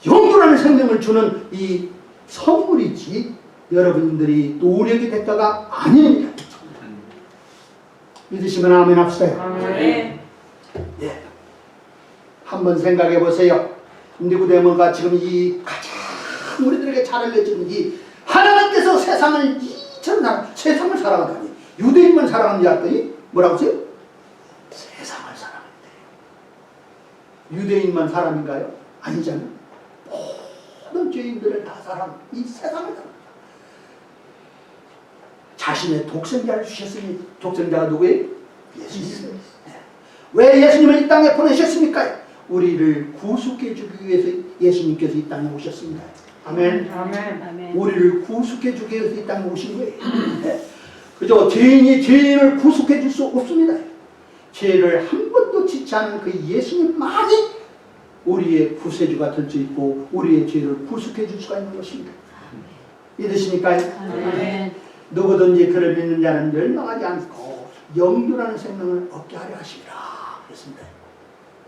S3: 영존하는 생명을 주는 이 선물이지 여러분들이 노력의 대가가 아닙니다. 믿으시면 아멘 합시다.
S4: 네.
S3: 예. 한번 생각해 보세요. 니고데모가 지금 이 가장 우리들에게 잘 알려진 이 하나님께서 세상을 이처럼 세상을 사랑하다니 유대인만 사랑하는 줄 알았더니 뭐라고 했어요? 세상을 사랑한대요. 유대인만 사람인가요? 아니잖아요. 모든 죄인들을 다 사랑, 이 세상을 사랑. 자신의 독생자를 주셨으니 독생자가 누구예요? 예수님. 왜 예수님을 이 땅에 보내셨습니까? 우리를 구속해 주기 위해서 예수님께서 이 땅에 오셨습니다. 아멘.
S4: 아멘.
S3: 우리를 구속해 주기 위해서 이 땅에 오신 거예요. 네. 그죠? 죄인이 죄인을 구속해 줄 수 없습니다. 죄를 한 번도 짓지 않은 그 예수님만이 우리의 구세주가 될 수 있고 우리의 죄를 구속해 줄 수가 있는 것입니다. 믿으십니까?
S4: 아멘.
S3: 누구든지 그를 믿는 자는 멸망하지 않고 영존하는 생명을 얻게 하려 하시리라 그랬습니다.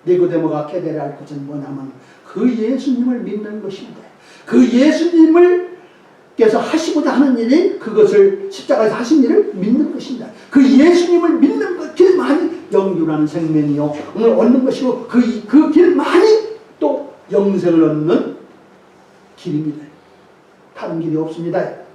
S3: 니고데모가 깨달아야 할 것은 뭐냐면 그 예수님을 믿는 것입니다. 그 예수님께서 하시고자 하는 일이 그것을 십자가에서 하신 일을 믿는 것입니다. 그 예수님을 믿는 그 길만이 영존하는 생명이요 얻는 것이고 그 길만이 또 영생을 얻는 길입니다. 다른 길이 없습니다.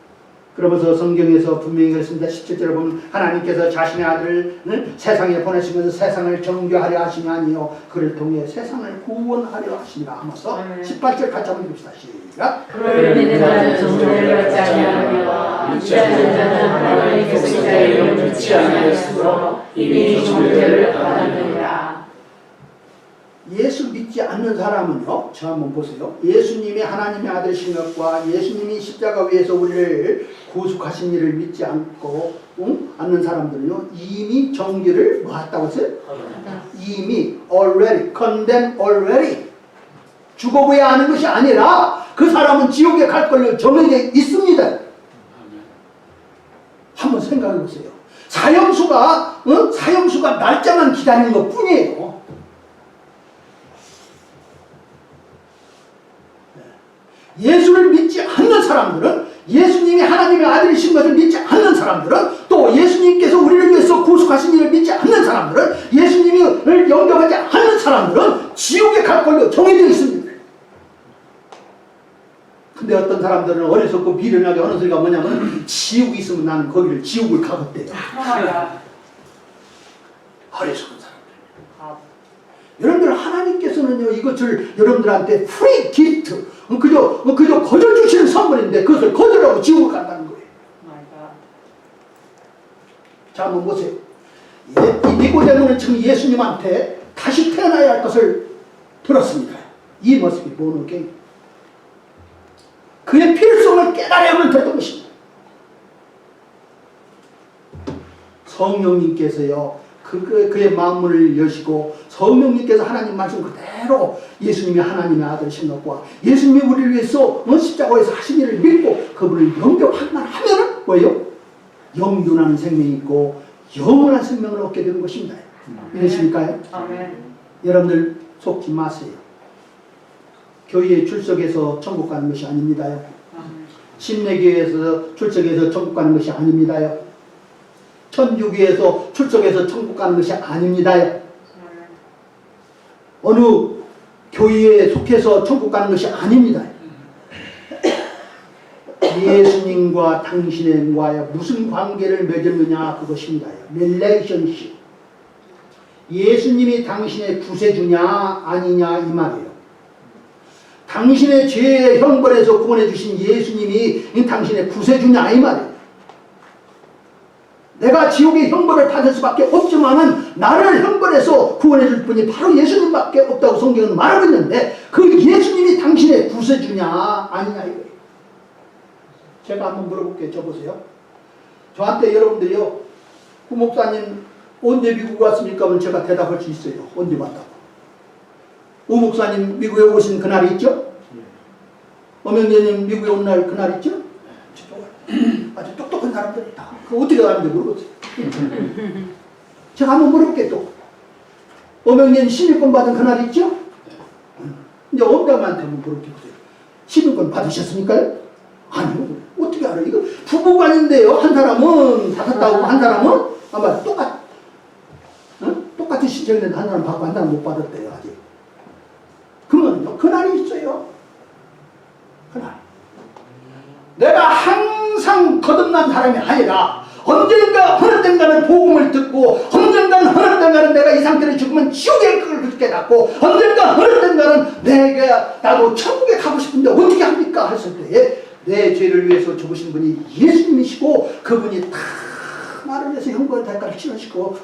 S3: 그러면서 성경에서 분명히 그랬습니다. 17절에 보면 하나님께서 자신의 아들을 세상에 보내시면서 세상을 정죄하려 하심이 아니요 그를 통해 세상을 구원하려 하시니라 하면서 18절 같이 한번 읽읍시다. 시작.
S4: 그를 믿는 자는 정죄를 받지 아니하며 믿지 않는 자는 하나님의 독생자의 이름을 믿지 아니하였으므로 이미 정죄를 받았느니라.
S3: 예수 믿지 않는 사람은요, 저 한번 보세요. 예수님이 하나님의 아들이신 것과 예수님이 십자가 위에서 우리를 구속하신 일을 믿지 않고 않는 사람들은요, 이미 정죄를 뭐 했다고 했어요? 이미 already, condemned already. 죽어봐야 하는 것이 아니라 그 사람은 지옥에 갈 걸로 정해져 있습니다. 한번 생각해 보세요. 사형수가 날짜만 기다리는 것 뿐이에요. 예수를 믿지 않는 사람들은 예수님이 하나님의 아들이신 것을 믿지 않는 사람들은 또 예수님께서 우리를 위해서 구속하신 일을 믿지 않는 사람들은 예수님을 영접하지 않는 사람들은 지옥에 갈 걸로 정해져 있습니다. 근데 어떤 사람들은 어리석고 미련하게 하는 소리가 뭐냐면 지옥이 있으면 나는 거기를 지옥을 가겠대요. 어리석은 사람들. 여러분들 하나님께서는요 이것을 여러분들한테 프리 기프트 그저 거저 주시는 선물인데 그것을 거절하고 지옥을 간다는 거예요. 자 한번 보세요. 이 니고데모는 지금 예수님한테 다시 태어나야 할 것을 들었습니다. 이 모습이 보는 게 그의 필요성을 깨달아야만 됐던 것입니다. 성령님께서요 그의 마음을 여시고 성령님께서 하나님 말씀 그대로 예수님이 하나님의 아들이신 것과 예수님이 우리를 위해서 십자가에서 하신 일을 믿고 그분을 영접하기만 하면은 뭐예요? 영존하는 생명이 있고 영원한 생명을 얻게 되는 것입니다. 이러십니까요?
S4: 아멘.
S3: 여러분들 속지 마세요. 교회에 출석해서 천국 가는 것이 아닙니다요. 침례교회에서 출석해서 천국 가는 것이 아닙니다요. 천주교에서 출석해서 천국 가는 것이 아닙니다요. 어느 교회에 속해서 천국 가는 것이 아닙니다. 예수님과 당신과의 무슨 관계를 맺었느냐 그것입니다. 릴레이션십. 예수님이 당신의 구세주냐 아니냐 이 말이에요. 당신의 죄의 형벌에서 구원해 주신 예수님이 당신의 구세주냐 이 말이에요. 내가 지옥의 형벌을 받을 수밖에 없지만은 나를 형벌해서 구원해 줄 분이 바로 예수님밖에 없다고 성경은 말하고 있는데 그 예수님이 당신의 구세주냐 아니냐 이거예요. 제가 한번 물어볼게요. 저 보세요. 저한테 여러분들이요 그 목사님 언제 미국 왔습니까? 하면 제가 대답할 수 있어요. 언제 왔다고. 오 목사님 미국에 오신 그날이 있죠? 엄영재님 미국에 온 날 그날 있죠? 아주 똑똑한 사람들이다. 그거 어떻게 하는지 모르겠어요. 제가 한번 물어볼게요. 또 엄영재님 시민권 받은 그날 있죠? 이제 엄담한테 한번 물어보세요. 시민권 받으셨습니까? 아니요. 어떻게 알아요? 이거 부부간인데요. 한 사람은 받았다고 한 사람은 아마 똑같은 시청인데 한 사람 받고 한 사람 못 받았대요. 아직. 그러면요. 그날이 있어요. 그날. 내가 항상 거듭난 사람이 아니라 언젠가 어느 땐가는 복음을 듣고 언젠가 어느 땐가는 내가 이 상태로 죽으면 지옥에 그걸 깨닫고 언젠가 어느 땐가는 내가 나도 천국에 가고 싶은데 어떻게 합니까? 했을 때에 내 죄를 위해서 죽으신 분이 예수님이시고 그분이 다 나를 위해서 형벌 대가를 치르시고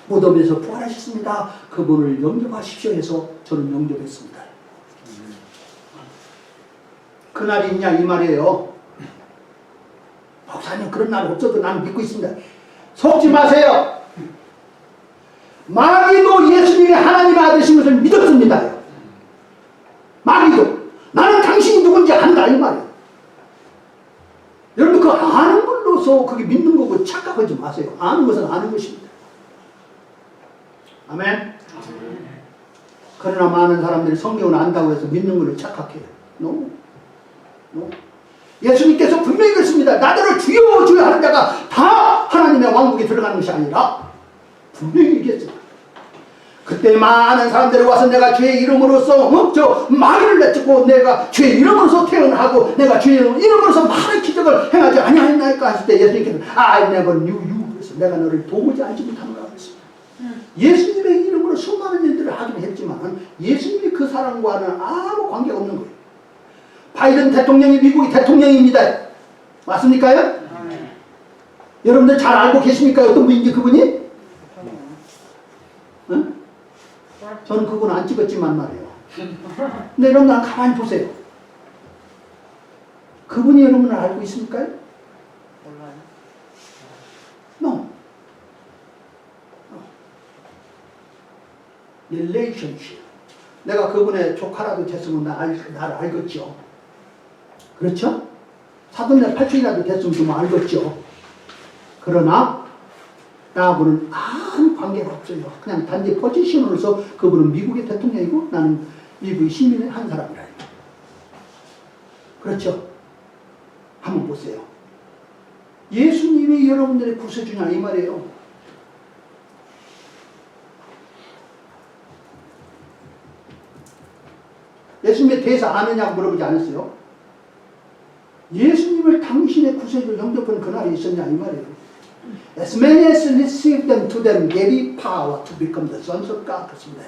S3: 무덤에서 부활하셨습니다. 그분을 영접하십시오 해서 저는 영접했습니다. 그날이 있냐 이 말이에요. 목사님 그런 날 없어도 나는 믿고 있습니다. 속지 마세요. 마귀도 예수님이 하나님의 아들이신 것을 믿었습니다. 마귀도 나는 당신이 누군지 안다 이 말이에요. 여러분 그 아는 걸로서 그게 믿는 거고 착각하지 마세요. 아는 것은 아는 것입니다. 아멘. 그러나 많은 사람들이 성경을 안다고 해서 믿는 걸로 착각해요. No. 예수님께서 분명히 그랬습니다. 나더러 주여 주여 하는 자가 다 하나님의 왕국에 들어가는 것이 아니라 분명히 얘기했습니다. 그때 많은 사람들이 와서 내가 주의 이름으로서 저 마귀를 내쫓고 내가 주의 이름으로서 태어나고 내가 주의 이름으로서 많은 기적을 행하지 아니하였나이까 하실 때 예수님께서 I never knew you 그래서 내가 너를 도무지 알지 못하노라 그랬습니다. 예수님의 이름으로 수많은 일들을 하긴 했지만 예수님이 그 사람과는 아무 관계가 없는 거예요. 바이든 대통령이 미국의 대통령입니다. 맞습니까요? 여러분들 잘 알고 계십니까? 어떤 분인지 그분이? 응? 저는 그분 안 찍었지만 말이에요. 근데 여러분들 가만히 보세요. 그분이 여러분을 알고 있습니까?
S4: 몰라요.
S3: No. Relationship. 내가 그분의 조카라도 됐으면 나를 알겠죠. 그렇죠? 사돈네 팔촌이라도 됐으면 좀 알겠죠. 그러나 나하고는 아무 관계가 없어요. 그냥 단지 포지션으로서 그분은 미국의 대통령이고 나는 미국의 시민의 한 사람이라. 그렇죠? 한번 보세요. 예수님이 여러분들의 구세주냐 이 말이에요. 예수님에 대해서 아느냐고 물어보지 않았어요. 예수님을 당신의 구세주로 영접하는 그날이 있었냐 이 말이에요. As many as received them to them gave power to become the sons of God. 그렇습니다.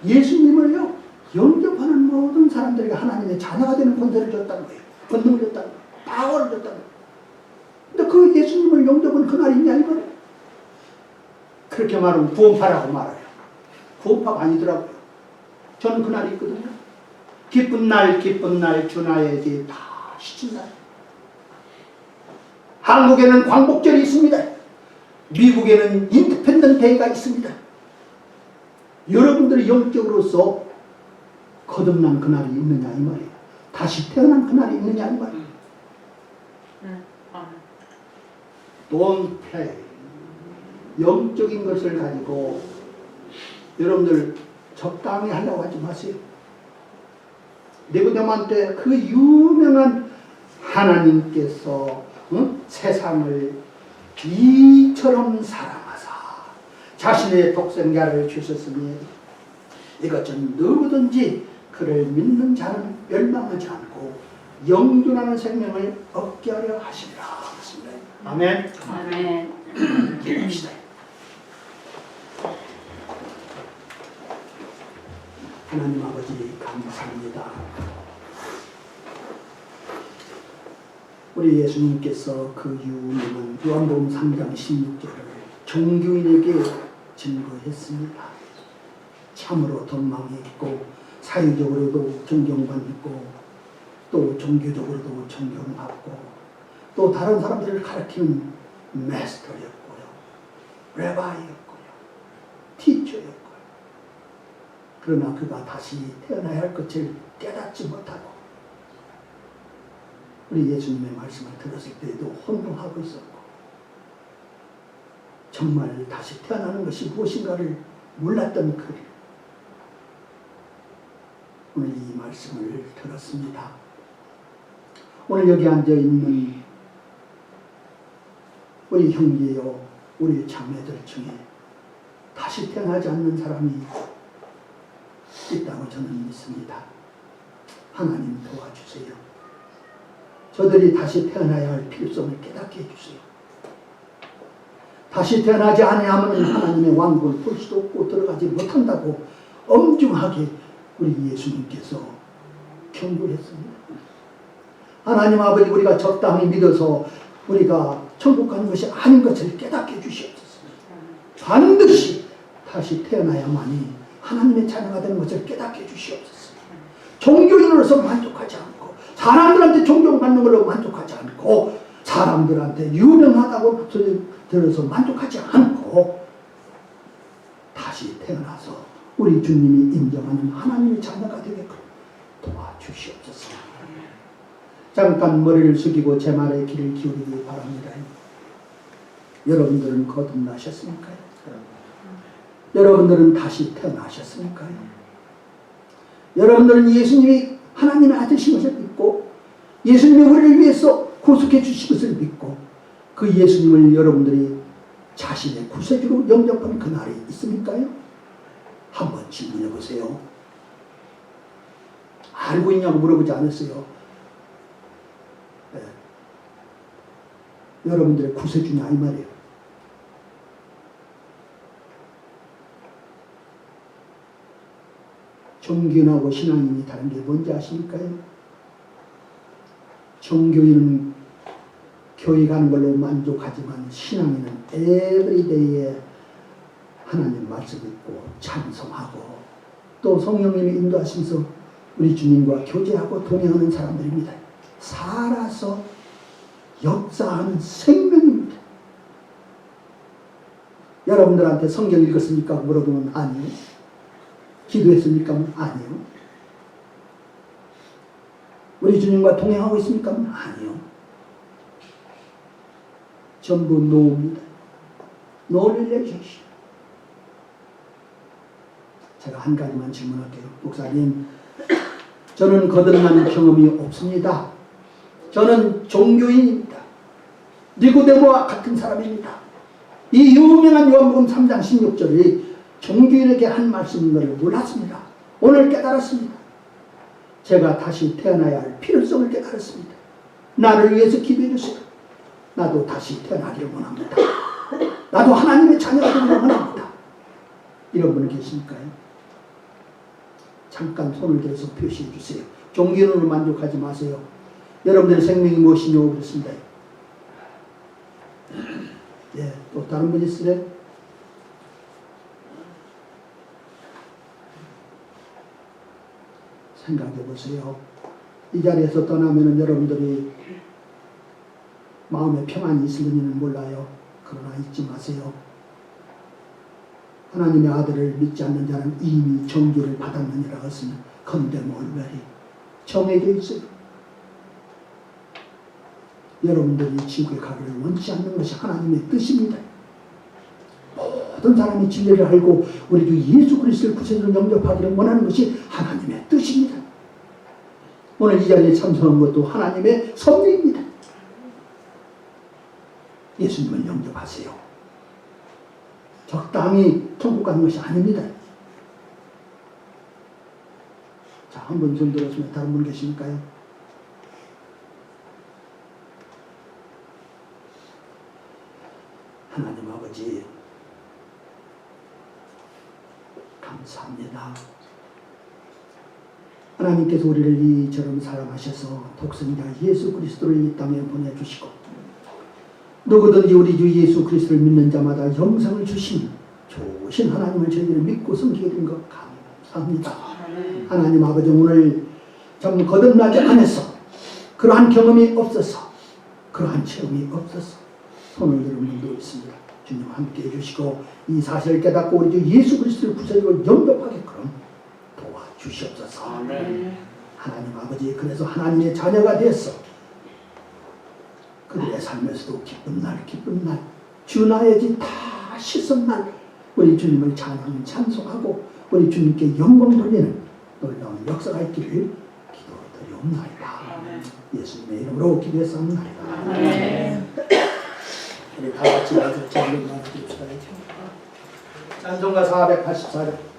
S3: 예수님을요 영접하는 모든 사람들에게 하나님의 자녀가 되는 권세를 줬다는 거예요. 권능을 줬다는 거예요. 파워를 줬다는 거예요. 근데 그 예수님을 영접하는 그날이 있냐 이 말이에요. 그렇게 말하면 구원파라고 말해요. 구원파가 아니더라고요. 저는 그날이 있거든요. 기쁜 날 주 나의 죄 다 씻은 날. 한국에는 광복절이 있습니다. 미국에는 인디펜던트 데이가 있습니다. 여러분들이 영적으로서 거듭난 그날이 있느냐 이 말이에요. 다시 태어난 그날이 있느냐 이 말이에요. Don't play. 영적인 것을 가지고 여러분들 적당히 하려고 하지 마세요. 니고데모한테 그 유명한 하나님께서 세상을 이처럼 사랑하사 자신의 독생자를 주셨으니 이것은 누구든지 그를 믿는 자는 멸망하지 않고 영존하는 생명을 얻게 하려 하시리라. 아멘.
S4: 아멘.
S3: 기도합시다. 하나님 아버지 감사합니다. 우리 예수님께서 그 유명한 요한복음 3장 16절을 종교인에게 증거했습니다. 참으로 덕망이 있고 사회적으로도 존경받고 또 종교적으로도 존경받고 또 다른 사람들을 가르치는 마스터였고요. 레바이였고요. 티처였고요. 그러나 그가 다시 태어나야 할 것을 깨닫지 못하고 우리 예수님의 말씀을 들었을 때에도 혼동하고 있었고 정말 다시 태어나는 것이 무엇인가를 몰랐던 그를 오늘 이 말씀을 들었습니다. 오늘 여기 앉아있는 우리 형제요 우리 자매들 중에 다시 태어나지 않는 사람이 있다고 저는 믿습니다. 하나님 도와주세요. 저들이 다시 태어나야 할 필요성을 깨닫게 해주세요. 다시 태어나지 아니하면 하나님의 왕국을 볼 수도 없고 들어가지 못한다고 엄중하게 우리 예수님께서 경고했습니다. 하나님 아버지 우리가 적당히 믿어서 우리가 천국 가는 것이 아닌 것을 깨닫게 해주시옵소서. 반드시 다시 태어나야만이 하나님의 자녀가 되는 것을 깨닫게 해주시옵소서. 종교인으로서 만족하지 않고 사람들한테 존경받는 걸로 만족하지 않고 사람들한테 유명하다고 들어서 만족하지 않고 다시 태어나서 우리 주님이 인정하는 하나님의 자녀가 되게끔 도와주시옵소서. 잠깐 머리를 숙이고 제 말에 귀를 기울이기 바랍니다. 여러분들은 거듭나셨습니까? 여러분들은 다시 태어나셨습니까? 여러분들은 예수님이 하나님의 아들이신 것을 믿고 예수님이 우리를 위해서 구속해 주신 것을 믿고 그 예수님을 여러분들이 자신의 구세주로 영접한 그날이 있습니까요? 한번 질문해 보세요. 알고 있냐고 물어보지 않았어요. 네. 여러분들의 구세주냐 이 말이에요. 종교인하고 신앙인이 다른 게 뭔지 아십니까요? 종교인은 교회 가는 걸로 만족하지만 신앙인은 에브리데이에 하나님 말씀 읽고 찬송하고 또 성령님이 인도하시면서 우리 주님과 교제하고 동행하는 사람들입니다. 살아서 역사하는 생명입니다. 여러분들한테 성경 읽었습니까? 물어보면 아니요. 기도했습니까? 아니요. 우리 주님과 동행하고 있습니까? 아니요. 전부 노입니다. No relationship. 제가 한 가지만 질문할게요. 목사님, 저는 거듭난 경험이 없습니다. 저는 종교인입니다. 니고데모와 같은 사람입니다. 이 유명한 요한복음 3장 16절이 종교인에게 한 말씀인 것을 몰랐습니다. 오늘 깨달았습니다. 제가 다시 태어나야 할 필요성을 깨달았습니다. 나를 위해서 기도해 주세요. 나도 다시 태어나기를 원합니다. 나도 하나님의 자녀가 되기를 원합니다. 이런 분 계십니까요? 잠깐 손을 들어서 표시해 주세요. 종교인으로 만족하지 마세요. 여러분들의 생명이 무엇이냐고 그랬습니다. 예, 또 다른 분 있으래? 생각해 보세요. 이 자리에서 떠나면 여러분들이 마음에 평안이 있을지는 몰라요. 그러나 잊지 마세요. 하나님의 아들을 믿지 않는 자는 이미 정죄를 받았느니라 했으면 condemned 정해져 있어요. 여러분들이 지옥에 가기를 원치 않는 것이 하나님의 뜻입니다. 모든 사람이 진리를 알고 우리 주 예수 그리스도를 구세주로 영접하기를 원하는 것이 하나님의 뜻입니다. 오늘 이 자리에 참석한 것도 하나님의 섭리입니다. 예수님을 영접하세요. 적당히 천국 가는 것이 아닙니다. 자, 한 분 손 들었으면 다른 분 계십니까요? 하나님 아버지 감사합니다. 하나님께서 우리를 이처럼 사랑하셔서 독생자 예수 그리스도를 이 땅에 보내주시고 누구든지 우리 주 예수 그리스도를 믿는 자마다 영생을 주신 좋으신 하나님을 저희들이 믿고 섬기게 된 것 감사합니다. 하나님 아버지 오늘 참 거듭나지 않아서 그러한 경험이 없어서 그러한 체험이 없어서 손을 들은 분도 있습니다. 주님 함께 해주시고 이 사실을 깨닫고 우리 주 예수 그리스도를 구세주로 영접하게끔 도와주시옵소서.
S5: 아멘.
S3: 하나님 아버지, 그래서 하나님의 자녀가 되었어 그들의 삶에서도 기쁜 날 주 나의 죄 다 씻은 날 우리 주님을 찬양 찬송하고 우리 주님께 영광 돌리는 놀라운 역사가 있기를 기도드리옵나이다. 예수님의 이름으로 기도했사옵나이다. 우리 다 같이 가서 찬송가 드립시다. 찬송가 484장.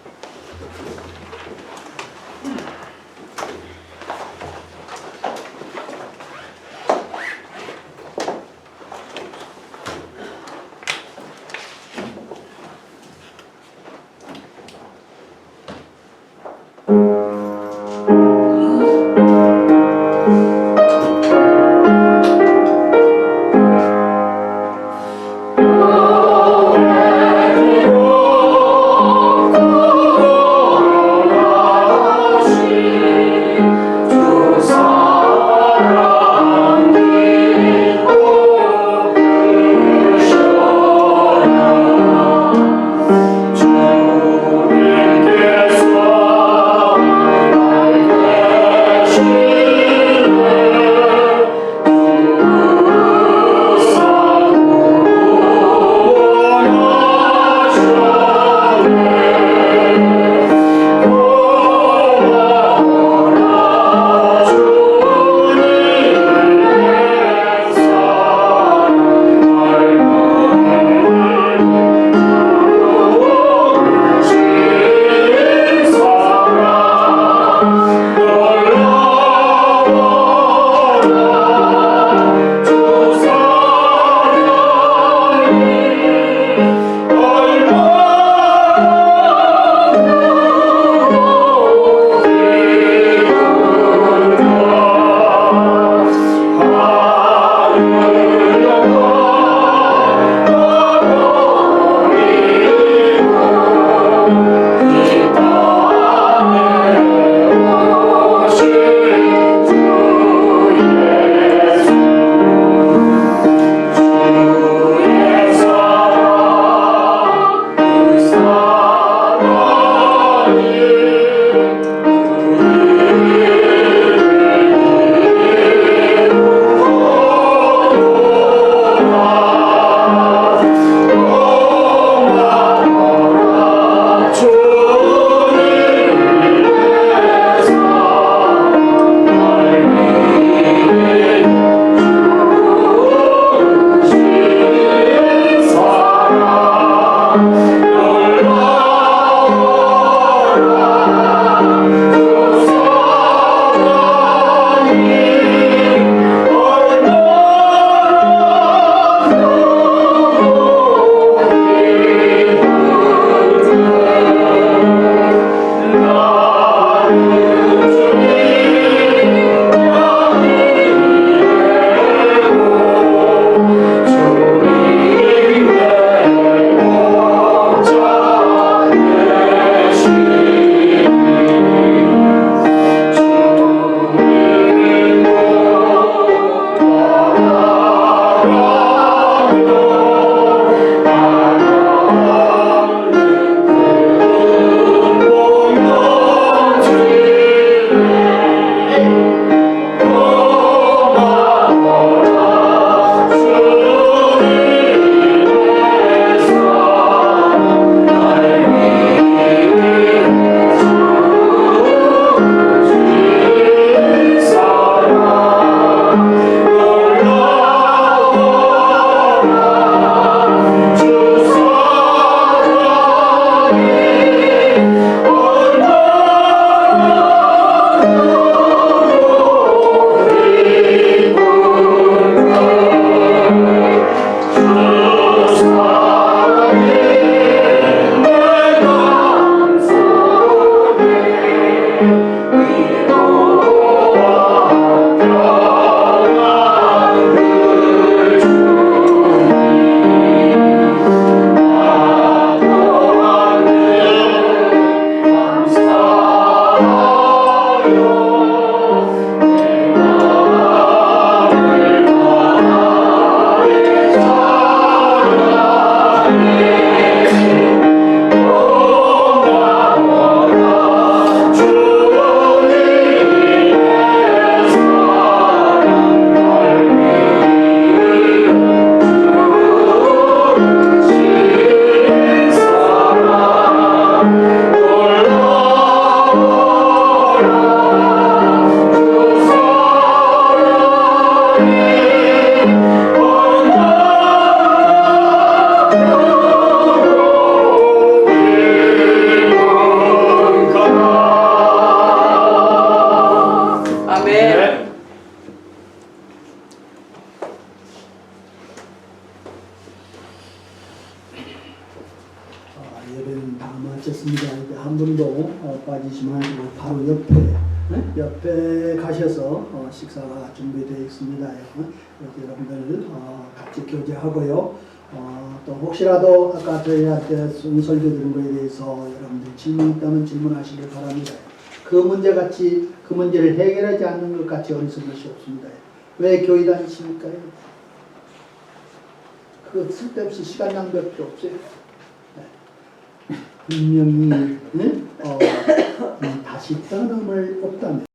S3: 다 마쳤습니다. 이제 한 분도 빠지지만 바로 옆에 가셔서 식사가 준비되어 있습니다. 여러분들 같이 교제하고요. 또 혹시라도 아까 저희한테 설교 드린 것에 대해서 여러분들 질문 있다면 질문하시길 바랍니다. 그 문제를 해결하지 않는 것 같이 어리석은 것이 없습니다. 왜 교회 다니십니까? 그 쓸데없이 시간 낭비할 필요 없어요. 분명히 다시 떠남을 없다면